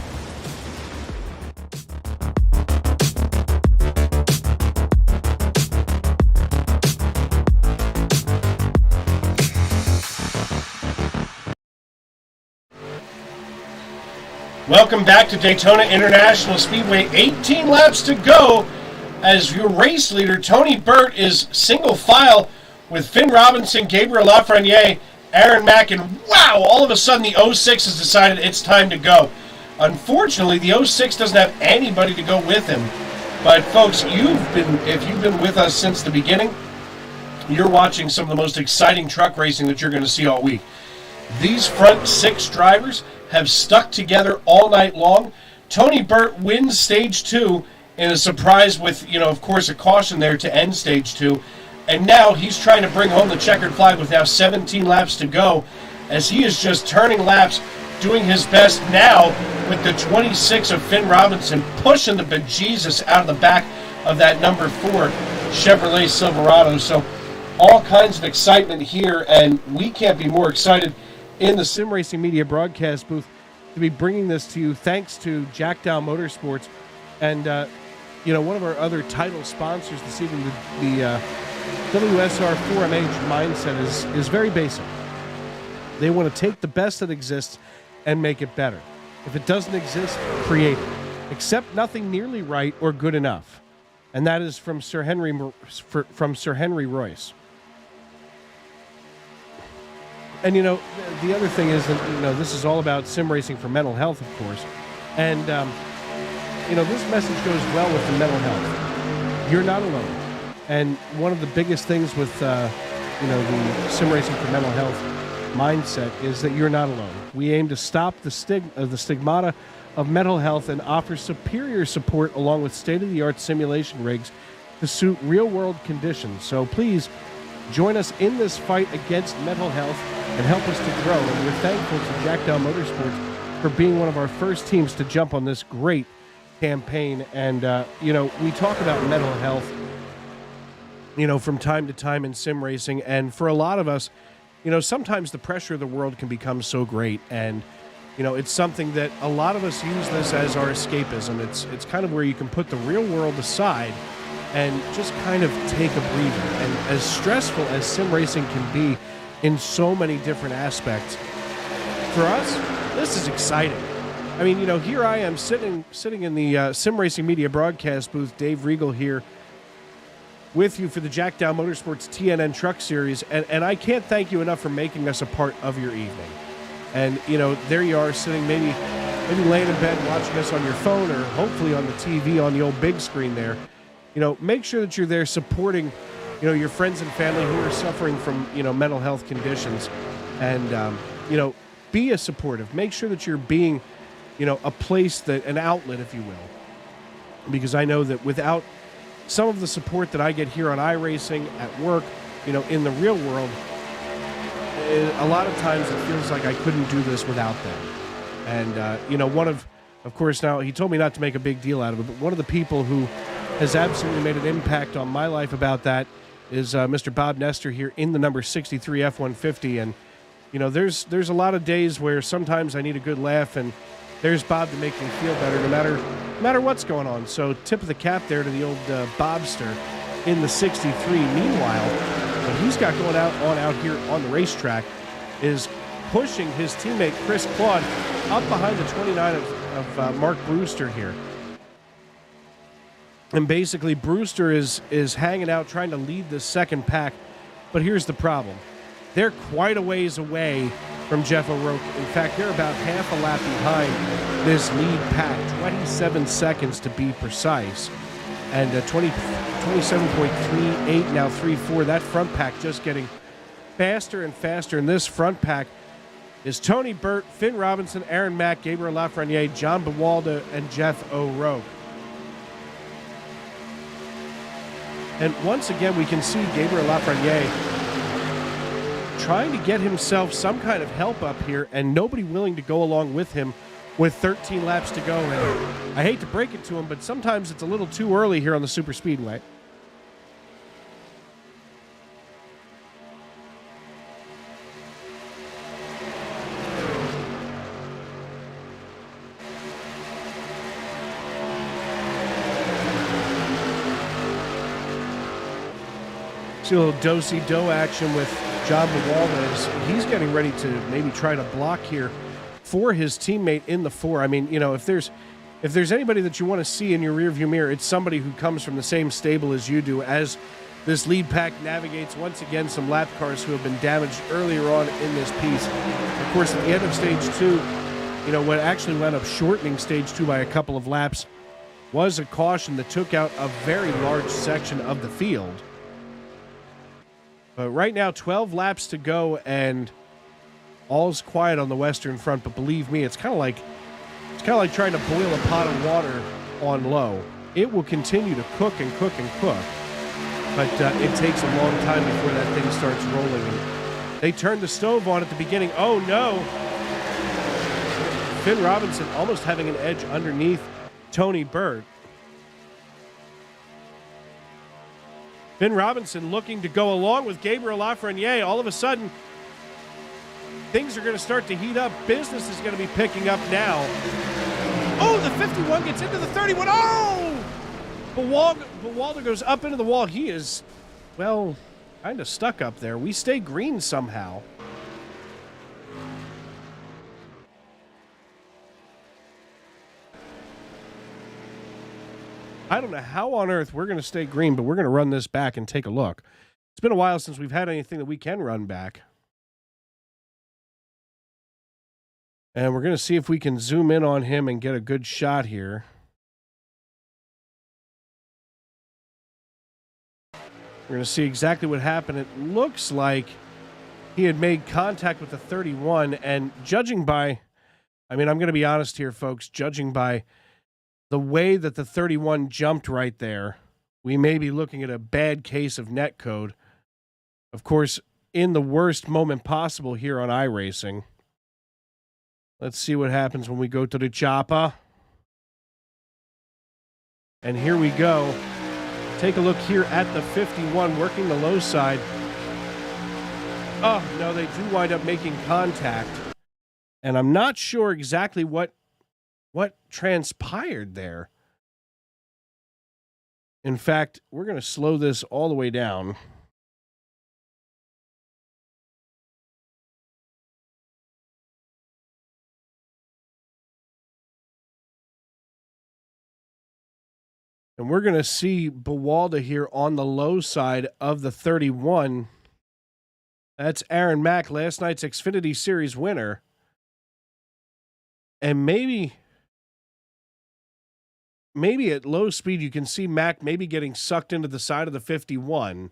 B: Welcome back to Daytona International Speedway. 18 laps to go as your race leader, Tony Burt, is single file with Finn Robinson, Gabriel Lafreniere, Aaron Mack, and wow, all of a sudden the 06 has decided it's time to go. Unfortunately, the 06 doesn't have anybody to go with him. But folks, if you've been with us since the beginning, you're watching some of the most exciting truck racing that you're going to see all week. These front 6 drivers have stuck together all night long. Tony Burt wins stage 2 in a surprise with, of course, a caution there to end stage 2. And now he's trying to bring home the checkered flag with now 17 laps to go, as he is just turning laps, doing his best now with the 26 of Finn Robinson, pushing the bejesus out of the back of that number 4 Chevrolet Silverado. So all kinds of excitement here, and we can't be more excited in the Sim Racing Media broadcast booth to be bringing this to you thanks to Dowel Motorsports and one of our other title sponsors this evening. The WSR 4MH mindset is very basic. They want to take the best that exists and make it better. If it doesn't exist, create it. Accept nothing nearly right or good enough. And that is from Sir Henry Royce. And, the other thing is that, this is all about sim racing for mental health, of course. And, this message goes well with the mental health. You're not alone. And one of the biggest things with, the sim racing for mental health mindset is that you're not alone. We aim to stop the stigmata of mental health and offer superior support along with state-of-the-art simulation rigs to suit real-world conditions. So please join us in this fight against mental health and help us to grow. And we're thankful to Dowel Motorsports for being one of our first teams to jump on this great campaign. And, we talk about mental health, from time to time in sim racing. And for a lot of us, sometimes the pressure of the world can become so great. And, it's something that a lot of us use this as our escapism. It's kind of where you can put the real world aside and just kind of take a breather. And as stressful as sim racing can be in so many different aspects, for us, this is exciting. I mean, here I am sitting in the Sim Racing Media broadcast booth, Dave Regal here, with you for the Dowel Motorsports TNN Truck Series, and I can't thank you enough for making us a part of your evening. And, there you are sitting maybe laying in bed watching us on your phone or hopefully on the TV on the old big screen there. Make sure that you're there supporting, your friends and family who are suffering from, mental health conditions. And, be a supportive. Make sure that you're being, a place, an outlet, if you will. Because I know that without some of the support that I get here on iRacing, at work, in the real world, a lot of times it feels like I couldn't do this without them. And, one of course, now he told me not to make a big deal out of it, but one of the people who has absolutely made an impact on my life about that is Mr. Bob Nestor here in the number 63 F-150. And, there's a lot of days where sometimes I need a good laugh, and there's Bob to make me feel better no matter what's going on. So tip of the cap there to the old Bobster in the 63. Meanwhile, what he's got going on out here on the racetrack is pushing his teammate Chris Claude up behind the 29 of Mark Brewster here. And basically Brewster is hanging out trying to lead the second pack. But here's the problem. They're quite a ways away from Jeff O'Rourke. In fact, they're about half a lap behind this lead pack, 27 seconds to be precise. And 27.38, now 3.4. That front pack just getting faster and faster. And this front pack is Tony Burt, Finn Robinson, Aaron Mack, Gabriel Lafreniere, John Bawalda, and Jeff O'Rourke. And once again, we can see Gabriel Lafreniere trying to get himself some kind of help up here, and nobody willing to go along with him with 13 laps to go. And I hate to break it to him, but sometimes it's a little too early here on the Super Speedway. See a little do-si-do action with John Bawalda as he's getting ready to maybe try to block here for his teammate in the 4. I mean, if there's anybody that you want to see in your rearview mirror, it's somebody who comes from the same stable as you do, as this lead pack navigates once again some lap cars who have been damaged earlier on in this piece. Of course, at the end of stage 2, what actually wound up shortening stage 2 by a couple of laps was a caution that took out a very large section of the field. But right now, 12 laps to go, and all's quiet on the Western front. But believe me, it's kind of like trying to boil a pot of water on low. It will continue to cook and cook and cook, but it takes a long time before that thing starts rolling. And they turned the stove on at the beginning. Oh no! Finn Robinson almost having an edge underneath Tony Burt. Finn Robinson looking to go along with Gabriel Lafreniere. All of a sudden, things are going to start to heat up. Business is going to be picking up now. Oh, the 51 gets into the 31. Oh! Bawalda goes up into the wall. He is, well, kind of stuck up there. We stay green somehow. I don't know how on earth we're going to stay green, but we're going to run this back and take a look. It's been a while since we've had anything that we can run back. And we're going to see if we can zoom in on him and get a good shot here. We're going to see exactly what happened. It looks like he had made contact with the 31, and judging by, I'm going to be honest here, folks, judging by the way that the 31 jumped right there, we may be looking at a bad case of netcode. Of course, in the worst moment possible here on iRacing. Let's see what happens when we go to the chopper. And here we go. Take a look here at the 51 working the low side. Oh, no, they do wind up making contact. And I'm not sure exactly what transpired there. In fact, we're going to slow this all the way down. And we're going to see Bawalda here on the low side of the 31. That's Aaron Mack, last night's Xfinity Series winner. And maybe at low speed, you can see Mack maybe getting sucked into the side of the 51.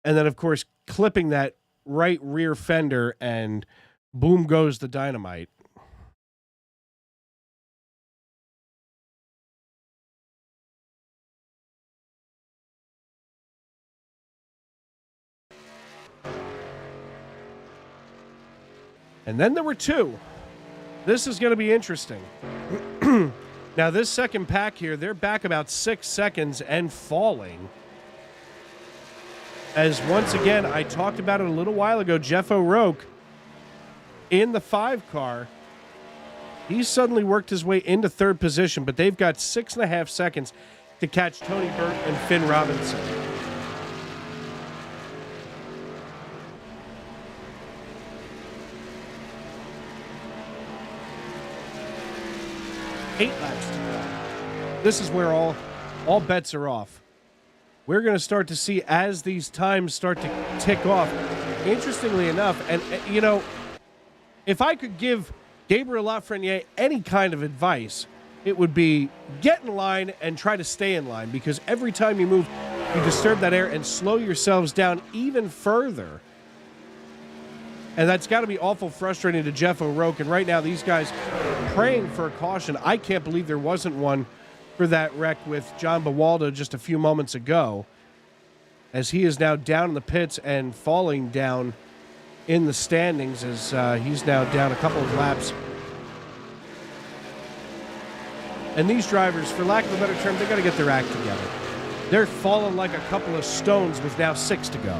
B: And then, of course, clipping that right rear fender, and boom goes the dynamite. And then there were two. This is going to be interesting. Now, this second pack here, they're back about 6 seconds and falling. As once again, I talked about it a little while ago, Jeff O'Rourke in the 5 car, he suddenly worked his way into third position, but they've got 6.5 seconds to catch Tony Burt and Finn Robinson. Eight laps to go. This is where all bets are off. We're going to start to see as these times start to tick off. Interestingly enough, and if I could give Gabriel Lafreniere any kind of advice, it would be get in line and try to stay in line, because every time you move, you disturb that air and slow yourselves down even further. And that's got to be awful frustrating to Jeff O'Rourke. And right now, these guys praying for a caution. I can't believe there wasn't one for that wreck with John Bawalda just a few moments ago, as he is now down in the pits and falling down in the standings, as he's now down a couple of laps. And these drivers, for lack of a better term, they got to get their act together. They're falling like a couple of stones with now 6 to go.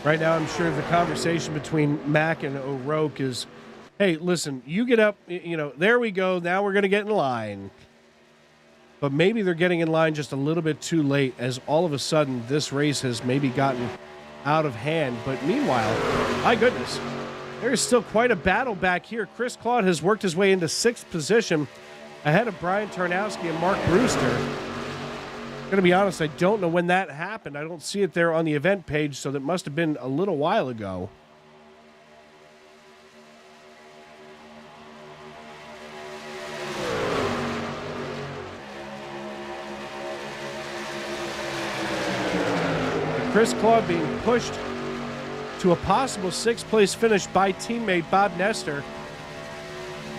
B: Right now, I'm sure the conversation between Mack and O'Rourke is, hey, listen, you get up, there we go. Now we're going to get in line. but maybe they're getting in line just a little bit too late, as all of a sudden this race has maybe gotten out of hand. But meanwhile, my goodness, there is still quite a battle back here. Chris Claude has worked his way into 6th position ahead of Brian Tarnowski and Mark Brewster. I'm going to be honest, I don't know when that happened. I don't see it there on the event page, so that must have been a little while ago. Chris Claude being pushed to a possible 6th-place finish by teammate Bob Nestor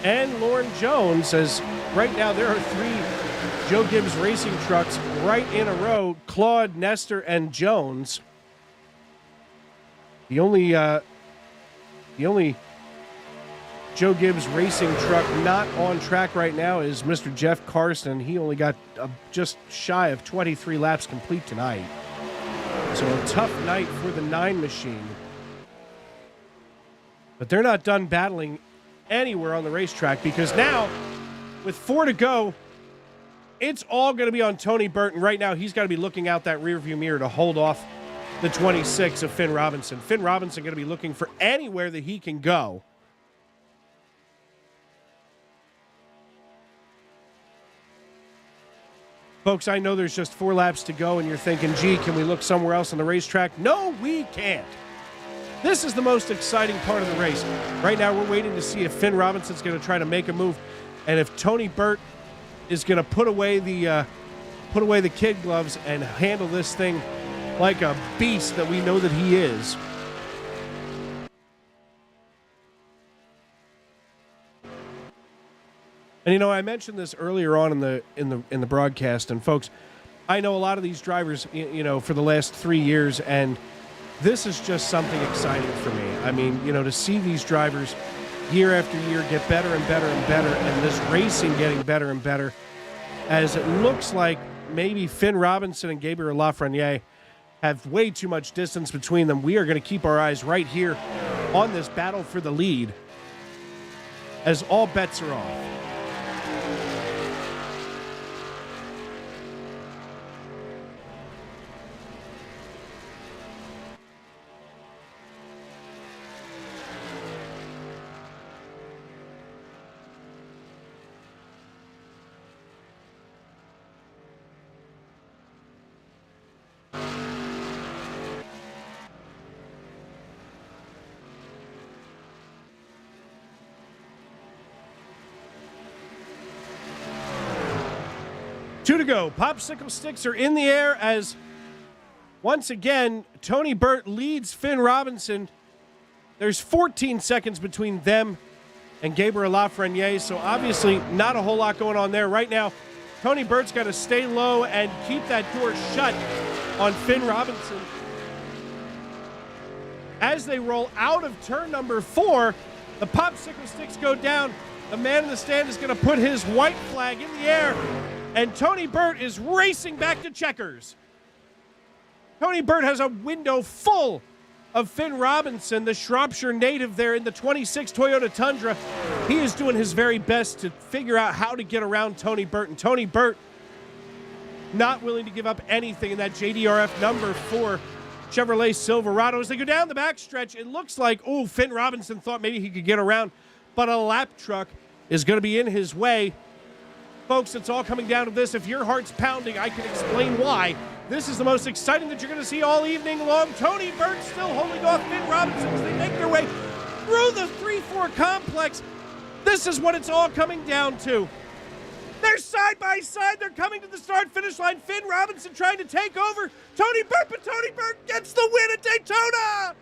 B: and Lauren Jones, as right now there are 3 Joe Gibbs racing trucks right in a row, Claude, Nestor, and Jones. The only Joe Gibbs racing truck not on track right now is Mr. Jeff Carson. He only got just shy of 23 laps complete tonight. So a tough night for the 9 machine. But they're not done battling anywhere on the racetrack, because now, with 4 to go, it's all going to be on Tony Burton. Right now, he's got to be looking out that rearview mirror to hold off the 26 of Finn Robinson. Finn Robinson going to be looking for anywhere that he can go. Folks, I know there's just 4 laps to go, and you're thinking, gee, can we look somewhere else on the racetrack? No, we can't. This is the most exciting part of the race. Right now, we're waiting to see if Finn Robinson's going to try to make a move, and if Tony Burt is going to put away the kid gloves and handle this thing like a beast that we know that he is. And you know, I mentioned this earlier on in the broadcast, and folks, I know a lot of these drivers, you know, for the last 3 years, and this is just something exciting for me. I mean, you know, to see these drivers year after year get better and better and better, and this racing getting better and better, as it looks like maybe Finn Robinson and Gabriel Lafreniere have way too much distance between them. We are going to keep our eyes right here on this battle for the lead, as all bets are off. Two to go. Popsicle sticks are in the air as, once again, Tony Burt leads Finn Robinson. There's 14 seconds between them and Gabriel Lafreniere, so obviously not a whole lot going on there. Right now, Tony Burt's got to stay low and keep that door shut on Finn Robinson. As they roll out of turn number 4, the popsicle sticks go down. The man in the stand is going to put his white flag in the air, and Tony Burt is racing back to checkers. Tony Burt has a window full of Finn Robinson, the Shropshire native there in the 26 Toyota Tundra. He is doing his very best to figure out how to get around Tony Burt, and Tony Burt not willing to give up anything in that JDRF number 4 Chevrolet Silverado. As they go down the backstretch, it looks like, oh, Finn Robinson thought maybe he could get around, but a lap truck is going to be in his way. Folks, it's all coming down to this. If your heart's pounding, I can explain why. This is the most exciting that you're going to see all evening long. Tony Burt still holding off Finn Robinson as they make their way through the 3-4 complex. This is what it's all coming down to. They're side by side. They're coming to the start-finish line. Finn Robinson trying to take over Tony Burt, but Tony Burt gets the win at Daytona.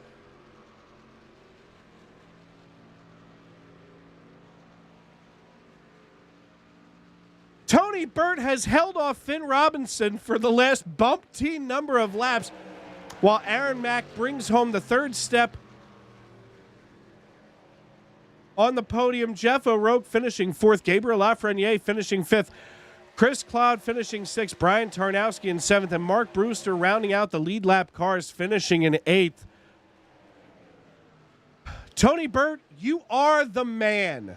B: Tony Burt has held off Finn Robinson for the last bumpteen number of laps, while Aaron Mack brings home the third step on the podium. Jeff O'Rourke finishing 4th, Gabriel Lafreniere finishing 5th, Chris Claude finishing 6th, Brian Tarnowski in 7th, and Mark Brewster rounding out the lead lap cars finishing in 8th. Tony Burt, you are the man.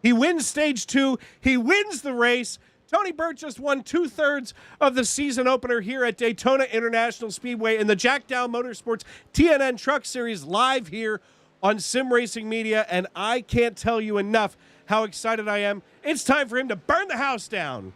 B: He wins stage 2. He wins the race. Tony Burt just won 2/3 of the season opener here at Daytona International Speedway in the Jack Dowel Motorsports TNN Truck Series live here on Sim Racing Media, and I can't tell you enough how excited I am. It's time for him to burn the house down.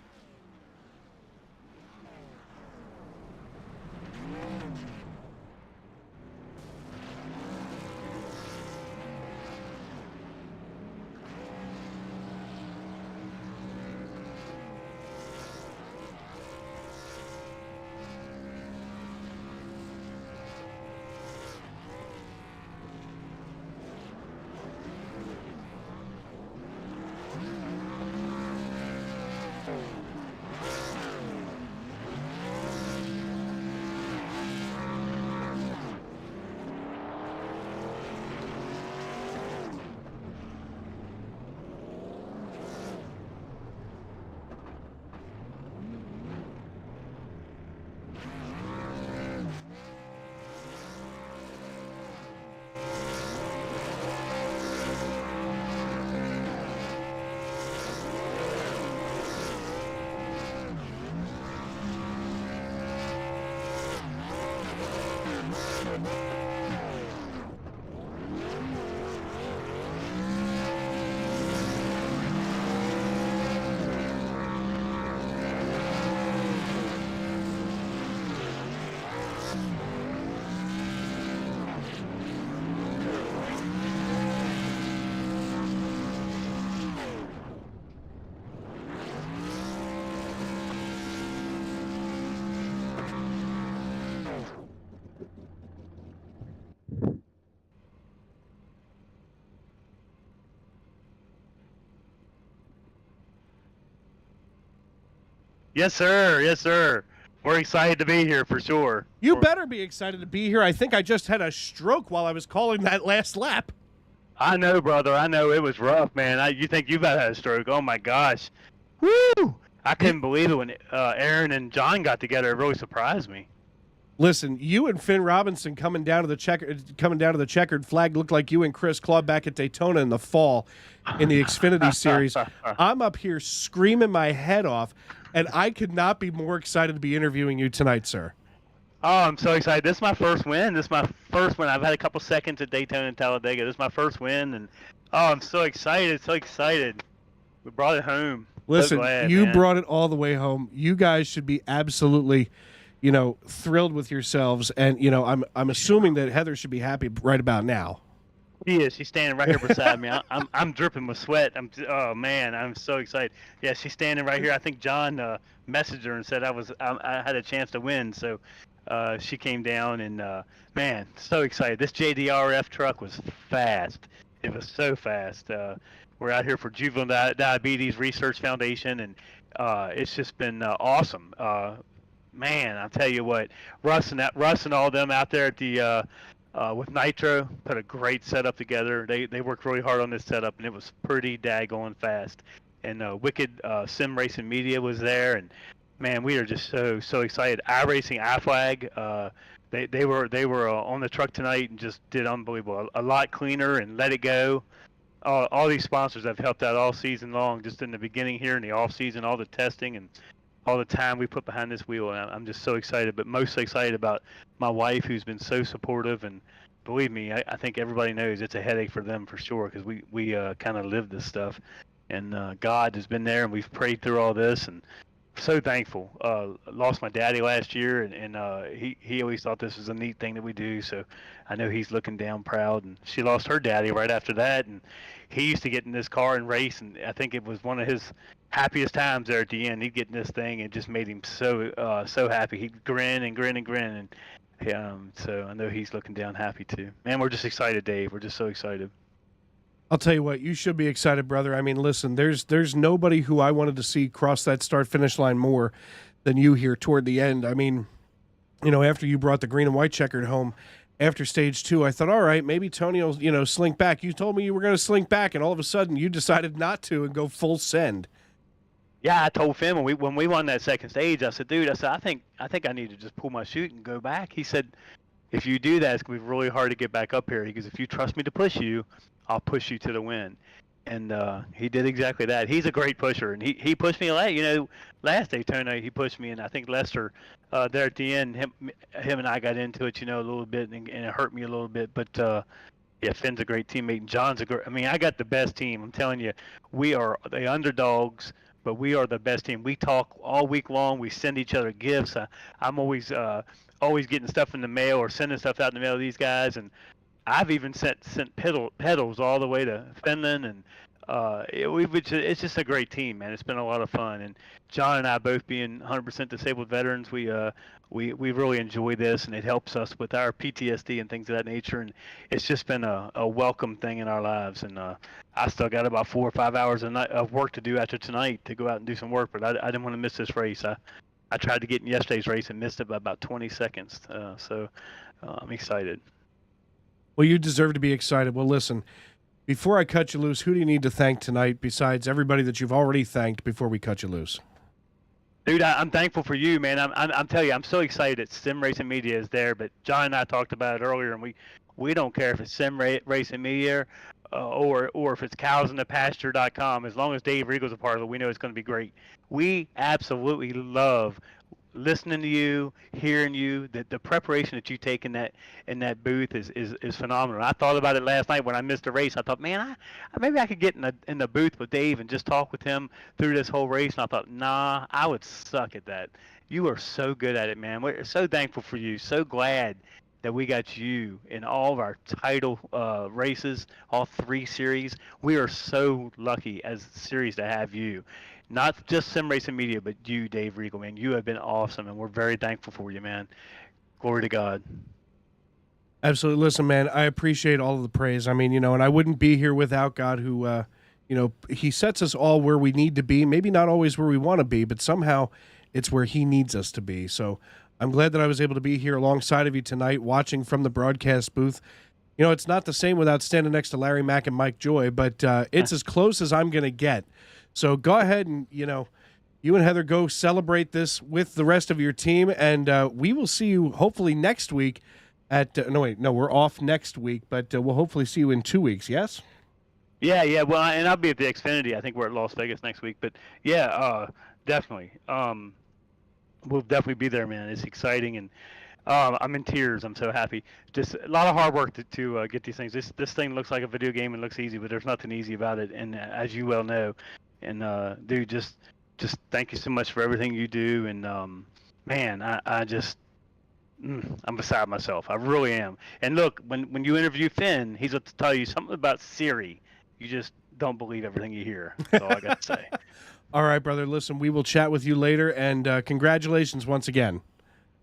F: Yes, sir. Yes, sir. We're excited to be here for sure.
B: You better be excited to be here. I think I just had a stroke while I was calling that last lap.
F: I know, brother. I know it was rough, man. You think you've had a stroke? Oh my gosh. Woo! I couldn't believe it when Aaron and John got together. It really surprised me.
B: Listen, you and Finn Robinson coming down to the checkered flag looked like you and Chris Claw back at Daytona in the fall in the Xfinity Series. I'm up here screaming my head off, and I could not be more excited to be interviewing you tonight, sir.
F: Oh, I'm so excited. This is my first win. I've had a couple seconds at Daytona and Talladega. This is my first win, and I'm so excited, so excited. We brought it home.
B: Listen,
F: so glad,
B: you
F: man.
B: brought it all the way home. You guys should be absolutely, thrilled with yourselves, and I'm assuming that Heather should be happy right about now.
F: She is. She's standing right here beside me. I'm dripping with sweat. Oh man, I'm so excited. Yeah, she's standing right here. I think John messaged her and said I had a chance to win. So she came down and man, so excited. This JDRF truck was fast. It was so fast. We're out here for Juvenile Diabetes Research Foundation, and it's just been awesome. Man, I'll tell you what, Russ and all them out there at the with Nitro put a great setup together. They worked really hard on this setup, and it was pretty daggone fast. And Wicked Sim Racing Media was there, and man, we are just so excited. iRacing, iFlag, they were on the truck tonight and just did unbelievable. A lot cleaner and let it go. All these sponsors have helped out all season long, just in the beginning here in the off season, all the testing and all the time we put behind this wheel. And I'm just so excited, but mostly excited about my wife, who's been so supportive. And believe me, I think everybody knows it's a headache for them for sure, because we kind of live this stuff. And God has been there, and we've prayed through all this, and so thankful. Lost my daddy last year, and he always thought this was a neat thing that we do. So I know he's looking down proud. And she lost her daddy right after that, and he used to get in this car and race, and I think it was one of his happiest times there at the end. He'd get in this thing, and it just made him so happy. He'd grin and grin and grin, and so I know he's looking down happy too. Man, we're just excited, Dave. We're just so excited.
B: I'll tell you what, you should be excited, brother. I mean, listen, there's nobody who I wanted to see cross that start-finish line more than you here toward the end. I mean, after you brought the green and white checkered home after stage 2, I thought, all right, maybe Tony will, slink back. You told me you were going to slink back, and all of a sudden you decided not to and go full send.
F: Yeah, I told Finn when we won that second stage, I said, dude, I think I need to just pull my chute and go back. He said, if you do that, it's going to be really hard to get back up here. He goes, if you trust me to push you, I'll push you to the win. And he did exactly that. He's a great pusher, and he pushed me a lot. Last Daytona he pushed me, and I think Lester there at the end, him and I got into it, a little bit, and it hurt me a little bit. But yeah, Finn's a great teammate, and John's a great. I mean, I got the best team. I'm telling you, we are the underdogs, but we are the best team. We talk all week long. We send each other gifts. I'm always getting stuff in the mail or sending stuff out in the mail to these guys, and I've even sent pedals all the way to Finland, and it's just a great team, man. It's been a lot of fun, and John and I both being 100% disabled veterans, we really enjoy this, and it helps us with our PTSD and things of that nature, and it's just been a welcome thing in our lives. And I still got about 4 or 5 hours a night of work to do after tonight to go out and do some work, but I didn't want to miss this race. I tried to get in yesterday's race and missed it by about 20 seconds, so I'm excited.
B: Well, you deserve to be excited. Well, listen, before I cut you loose, who do you need to thank tonight besides everybody that you've already thanked before we cut you loose?
F: Dude, I'm thankful for you, man. I'm telling you, I'm so excited that Sim Racing Media is there. But John and I talked about it earlier, and we don't care if it's Sim Racing Media or if it's cowsinthepasture.com. As long as Dave Regal's a part of it, we know it's going to be great. We absolutely love listening to you, hearing you. The preparation that you take in that booth is phenomenal. I thought about it last night when I missed a race. I thought, man, maybe I could get in the booth with Dave and just talk with him through this whole race. And I thought, nah, I would suck at that. You are so good at it, man. We're so thankful for you. So glad that we got you in all of our title races, all 3 series. We are so lucky as a series to have you. Not just Sim Racing Media, but you, Dave Regal, man. You have been awesome, and we're very thankful for you, man. Glory to God.
B: Absolutely. Listen, man, I appreciate all of the praise. I mean, and I wouldn't be here without God who, he sets us all where we need to be. Maybe not always where we want to be, but somehow it's where he needs us to be. So I'm glad that I was able to be here alongside of you tonight, watching from the broadcast booth. It's not the same without standing next to Larry Mack and Mike Joy, but it's as close as I'm going to get. So go ahead and, you and Heather go celebrate this with the rest of your team, and we will see you hopefully next week at we're off next week, but we'll hopefully see you in 2 weeks, yes?
F: Yeah, well, and I'll be at the Xfinity. I think we're at Las Vegas next week, but yeah, definitely. We'll definitely be there, man. It's exciting, and I'm in tears. I'm so happy. Just a lot of hard work to get these things. This thing looks like a video game and looks easy, but there's nothing easy about it, and as you well know. And dude, just thank you so much for everything you do. And man, I'm beside myself. I really am. And look, when you interview Finn, he's going to tell you something about Siri. You just don't believe everything you hear. That's all I got to say.
B: All right, brother. Listen, we will chat with you later, and congratulations once again.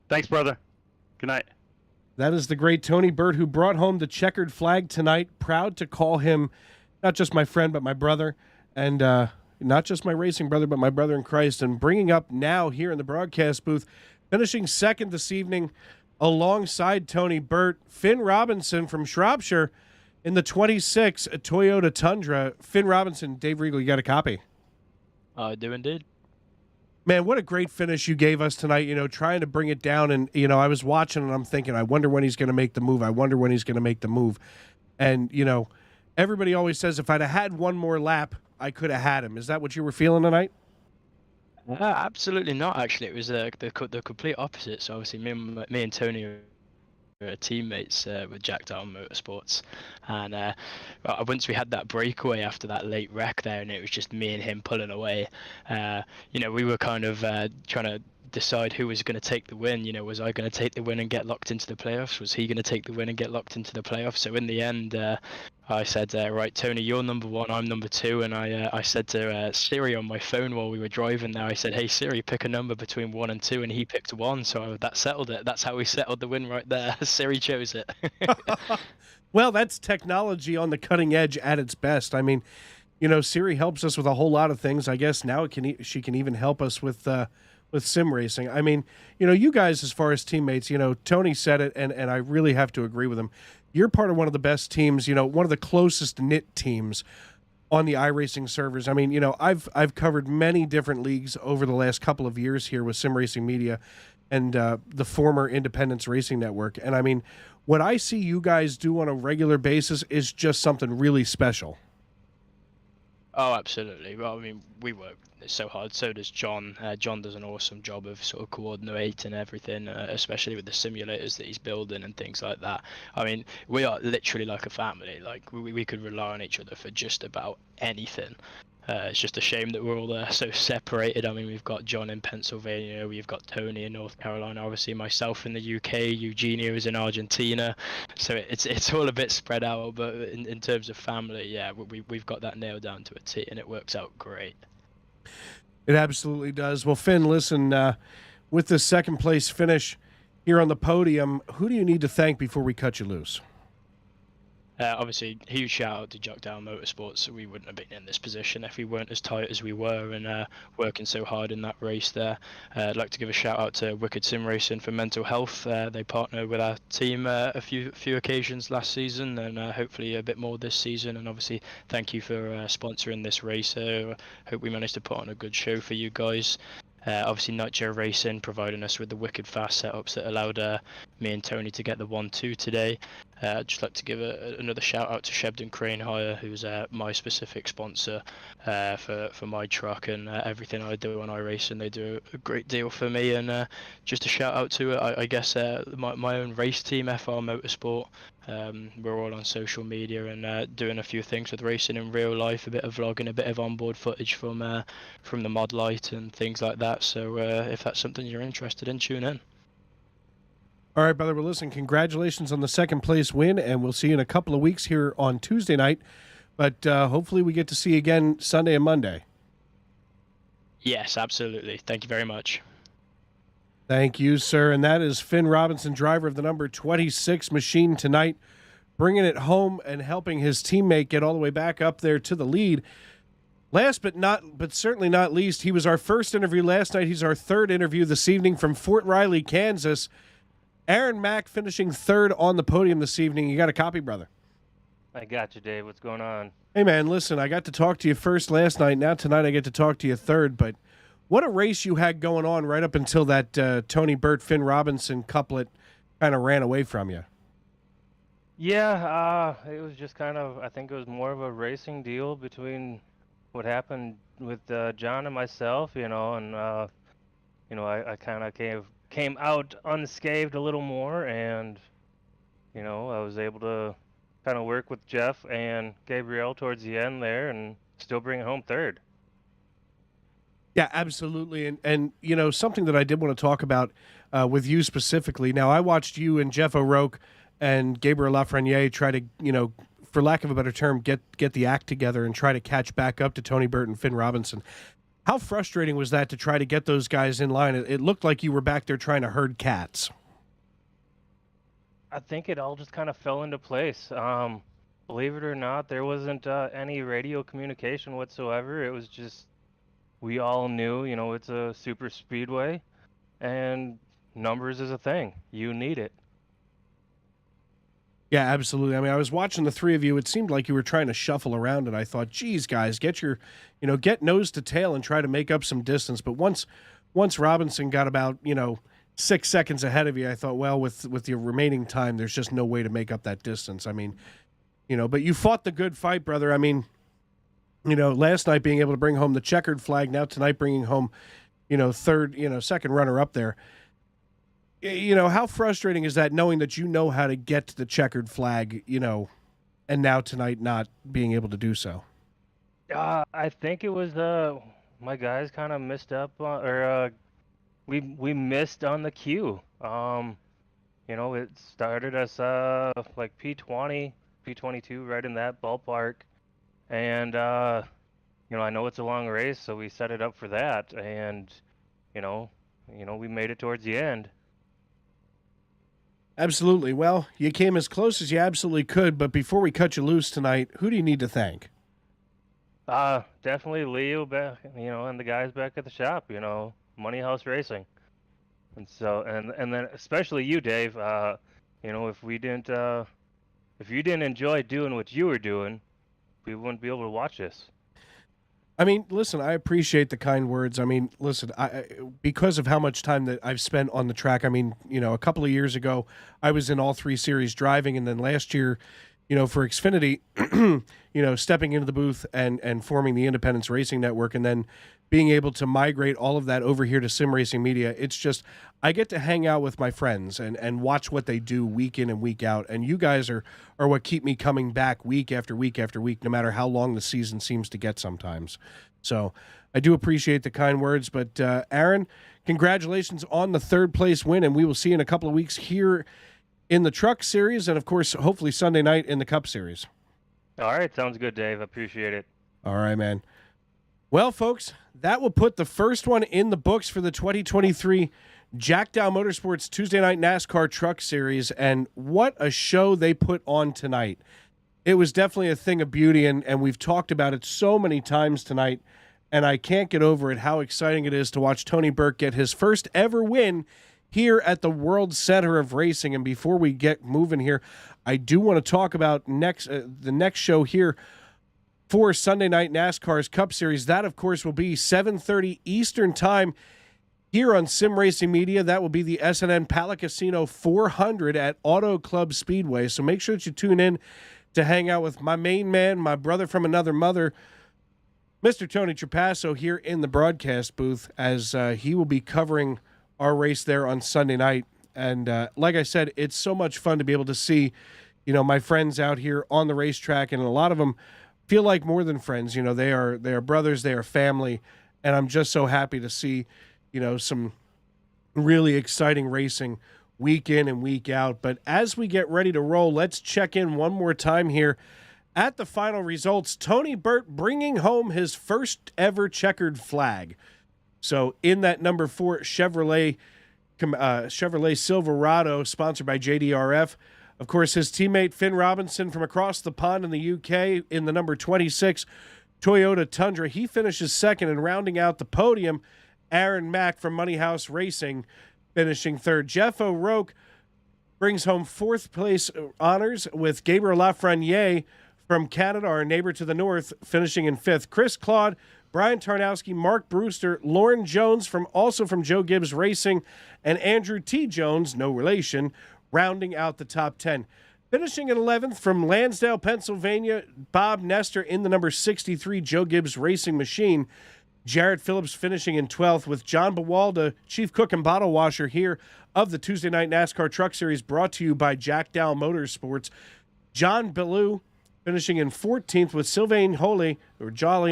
F: Thanks, brother. Good night.
B: That is the great Tony Burt, who brought home the checkered flag tonight. Proud to call him not just my friend, but my brother. And not just my racing brother, but my brother in Christ. And bringing up now here in the broadcast booth, finishing second this evening alongside Tony Burt, Finn Robinson from Shropshire in the 26 Toyota Tundra. Finn Robinson, Dave Regal, you got a copy?
G: I do indeed.
B: Man, what a great finish you gave us tonight, trying to bring it down. And, I was watching and I'm thinking, I wonder when he's going to make the move. And, everybody always says if I'd have had one more lap, I could have had him. Is that what you were feeling tonight?
G: Absolutely not, actually. It was the complete opposite. So obviously me and Tony were teammates with Jack Dowel Motorsports. And once we had that breakaway after that late wreck there, and it was just me and him pulling away, we were kind of trying to decide who was going to take the win. Was I going to take the win and get locked into the playoffs? Was he going to take the win and get locked into the playoffs? So in the end, I said, right, Tony, you're number 1, I'm number 2. And I said to Siri on my phone while we were driving there, I said, hey, Siri, pick a number between 1 and 2. And he picked 1. So that settled it. That's how we settled the win right there. Siri chose it.
B: Well, that's technology on the cutting edge at its best. I mean, Siri helps us with a whole lot of things. I guess now she can even help us with sim racing. I mean, you guys, as far as teammates, Tony said it, and I really have to agree with him. You're part of one of the best teams, one of the closest knit teams on the iRacing servers. I mean, I've covered many different leagues over the last couple of years here with Sim Racing Media and the former Independence Racing Network. And I mean, what I see you guys do on a regular basis is just something really special.
G: Oh, absolutely. Well, I mean, we work so hard. So does John. John does an awesome job of sort of coordinating everything, especially with the simulators that he's building and things like that. I mean, we are literally like a family. Like we could rely on each other for just about anything. It's just a shame that we're all so separated. I mean, we've got John in Pennsylvania, we've got Tony in North Carolina, obviously myself in the UK, Eugenio is in Argentina, so it's all a bit spread out. But in terms of family, yeah, we've got that nailed down to a T, and it works out great.
B: It absolutely does. Well, Finn, listen, with the second place finish here on the podium, who do you need to thank before we cut you loose?
G: Obviously, huge shout out to Dowel Motorsports. We wouldn't have been in this position if we weren't as tight as we were and working so hard in that race there. I'd like to give a shout out to Wicked Sim Racing for mental health. They partnered with our team a few occasions last season, and hopefully a bit more this season. And obviously, thank you for sponsoring this race. Hope we managed to put on a good show for you guys. Obviously, Nitro Racing providing us with the wicked fast setups that allowed me and Tony to get the 1-2 today. I'd just like to give another shout out to Shebden Crane Hire, who's my specific sponsor for my truck and everything I do on iRacing. They do a great deal for me. And just a shout out to, I guess, my own race team, FR Motorsport. We're all on social media and doing a few things with racing in real life, a bit of vlogging, a bit of onboard footage from the mod light and things like that. So if that's something you're interested in, tune in.
B: All right, brother. Well, listen, congratulations on the second place win, and we'll see you in a couple of weeks here on Tuesday night. But hopefully we get to see you again Sunday and Monday.
G: Yes, absolutely. Thank you very much.
B: Thank you, sir. And that is Finn Robinson, driver of the number 26 machine tonight, bringing it home and helping his teammate get all the way back up there to the lead. Last but certainly not least, he was our first interview last night. He's our third interview this evening from Fort Riley, Kansas. Aaron Mack finishing third on the podium this evening. You got a copy, brother?
H: I got you, Dave. What's going on?
B: Hey, man, listen, I got to talk to you first last night. Now tonight I get to talk to you third, but what a race you had going on right up until that Tony Burt, Finn Robinson couplet kind of ran away from you.
H: Yeah, it was just kind of, I think it was more of a racing deal between what happened with John and myself, and, I kind of came out unscathed a little more, and, I was able to kind of work with Jeff and Gabriel towards the end there and still bring it home third.
B: Yeah, absolutely. And something that I did want to talk about with you specifically. Now, I watched you and Jeff O'Rourke and Gabriel Lafreniere try to, for lack of a better term, get the act together and try to catch back up to Tony Burt and Finn Robinson. How frustrating was that to try to get those guys in line? It looked like you were back there trying to herd cats.
H: I think it all just kind of fell into place. Believe it or not, there wasn't any radio communication whatsoever. It was just, we all knew, it's a super speedway, and numbers is a thing. You need it.
B: Yeah, absolutely. I mean, I was watching the three of you. It seemed like you were trying to shuffle around, and I thought, geez, guys, get nose to tail and try to make up some distance. But once Robinson got about, 6 seconds ahead of you, I thought, well, with the remaining time, there's just no way to make up that distance. I mean, but you fought the good fight, brother. I mean, last night being able to bring home the checkered flag, now tonight bringing home, third, second runner up there. How frustrating is that, knowing that you know how to get to the checkered flag, and now tonight not being able to do so?
H: I think it was my guys kind of missed up we missed on the cue. It started us like P20, P22, right in that ballpark, and I know it's a long race, so we set it up for that, and we made it towards the end.
B: Absolutely. Well, you came as close as you absolutely could, but before we cut you loose tonight, who do you need to thank?
H: Definitely Leo back, and the guys back at the shop, Money House Racing. And so, and then especially you, Dave, if you didn't enjoy doing what you were doing, we wouldn't be able to watch this.
B: I mean, listen, I appreciate the kind words. I mean, listen, because of how much time that I've spent on the track, I mean, a couple of years ago, I was in all three series driving, and then last year, for Xfinity, stepping into the booth and forming the Independence Racing Network, and then being able to migrate all of that over here to Sim Racing Media. It's just, I get to hang out with my friends and watch what they do week in and week out. And you guys are what keep me coming back week after week after week, no matter how long the season seems to get sometimes. So I do appreciate the kind words. But Aaron, congratulations on the third place win. And we will see you in a couple of weeks here in the Truck Series, and of course, hopefully Sunday night in the Cup Series.
H: All right, sounds good, Dave. Appreciate it.
B: All right, man. Well, folks, that will put the first one in the books for the 2023 Jack Dowel Motorsports Tuesday Night NASCAR Truck Series, and what a show they put on tonight. It was definitely a thing of beauty, and we've talked about it so many times tonight, and I can't get over it, how exciting it is to watch Tony Burke get his first ever win here at the World Center of Racing. And before we get moving here, I do want to talk about the next show here for Sunday Night NASCAR's Cup Series. That, of course, will be 7:30 Eastern Time here on Sim Racing Media. That will be the S&N Pala Casino 400 at Auto Club Speedway. So make sure that you tune in to hang out with my main man, my brother from another mother, Mr. Tony Trapasso, here in the broadcast booth, as he will be covering our race there on Sunday night. And like I said, it's so much fun to be able to see, my friends out here on the racetrack, and a lot of them feel like more than friends. They are brothers, they are family, and I'm just so happy to see, some really exciting racing week in and week out. But as we get ready to roll, let's check in one more time here at the final results. Tony Burt bringing home his first ever checkered flag. So in that number 4 Chevrolet Silverado, sponsored by JDRF, of course, his teammate Finn Robinson from across the pond in the UK in the number 26 Toyota Tundra. He finishes second, and rounding out the podium, Aaron Mack from Money House Racing finishing third. Jeff O'Rourke brings home 4th place honors, with Gabriel Lafreniere from Canada, our neighbor to the north, finishing in 5th. Chris Claude, Brian Tarnowski, Mark Brewster, Lauren Jones also from Joe Gibbs Racing, and Andrew T. Jones, no relation, rounding out the top 10. Finishing in 11th from Lansdale, Pennsylvania, Bob Nestor in the number 63 Joe Gibbs Racing Machine. Jarrett Phillips finishing in 12th, with John Bawalda, chief cook and bottle washer here of the Tuesday Night NASCAR Truck Series, brought to you by Jack Dowel Motorsports. John Ballou finishing in 14th, with Sylvain Jolly.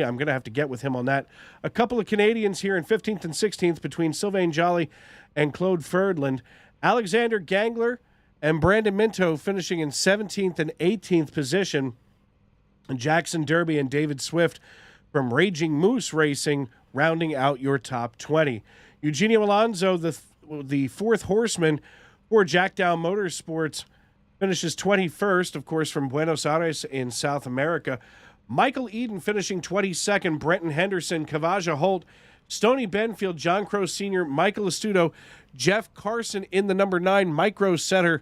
B: I'm going to have to get with him on that. A couple of Canadians here in 15th and 16th between Sylvain Jolly and Claude Ferdland. Alexander Gangler and Brandon Minto finishing in 17th and 18th position. And Jackson Derby and David Swift from Raging Moose Racing rounding out your top 20. Eugenio Alonso, the 4th horseman for Jack Dowel Motorsports, finishes 21st, of course, from Buenos Aires in South America. Michael Eden finishing 22nd. Brenton Henderson, Kavaja Holt, Stoney Benfield, John Crow Sr., Michael Astuto, Jeff Carson in the number 9 Micro Setter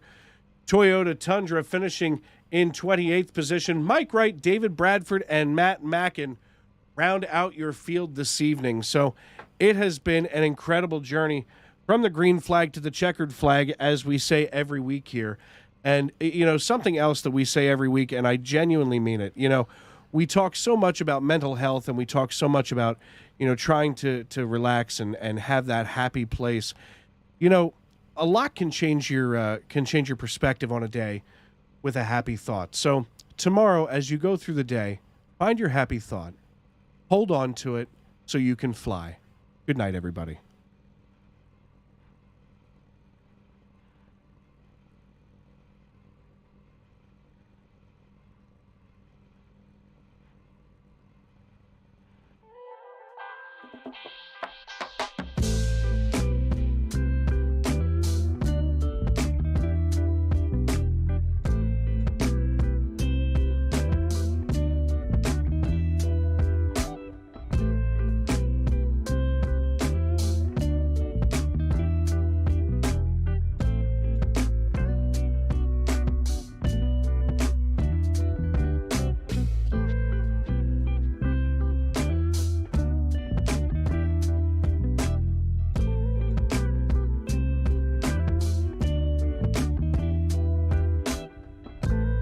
B: Toyota Tundra finishing in 28th position. Mike Wright, David Bradford, and Matt Mackin round out your field this evening. So it has been an incredible journey from the green flag to the checkered flag, as we say every week here. And, something else that we say every week, and I genuinely mean it, we talk so much about mental health, and we talk so much about, trying to relax and have that happy place. A lot can change your perspective on a day with a happy thought. So tomorrow, as you go through the day, find your happy thought. Hold on to it so you can fly. Good night, everybody.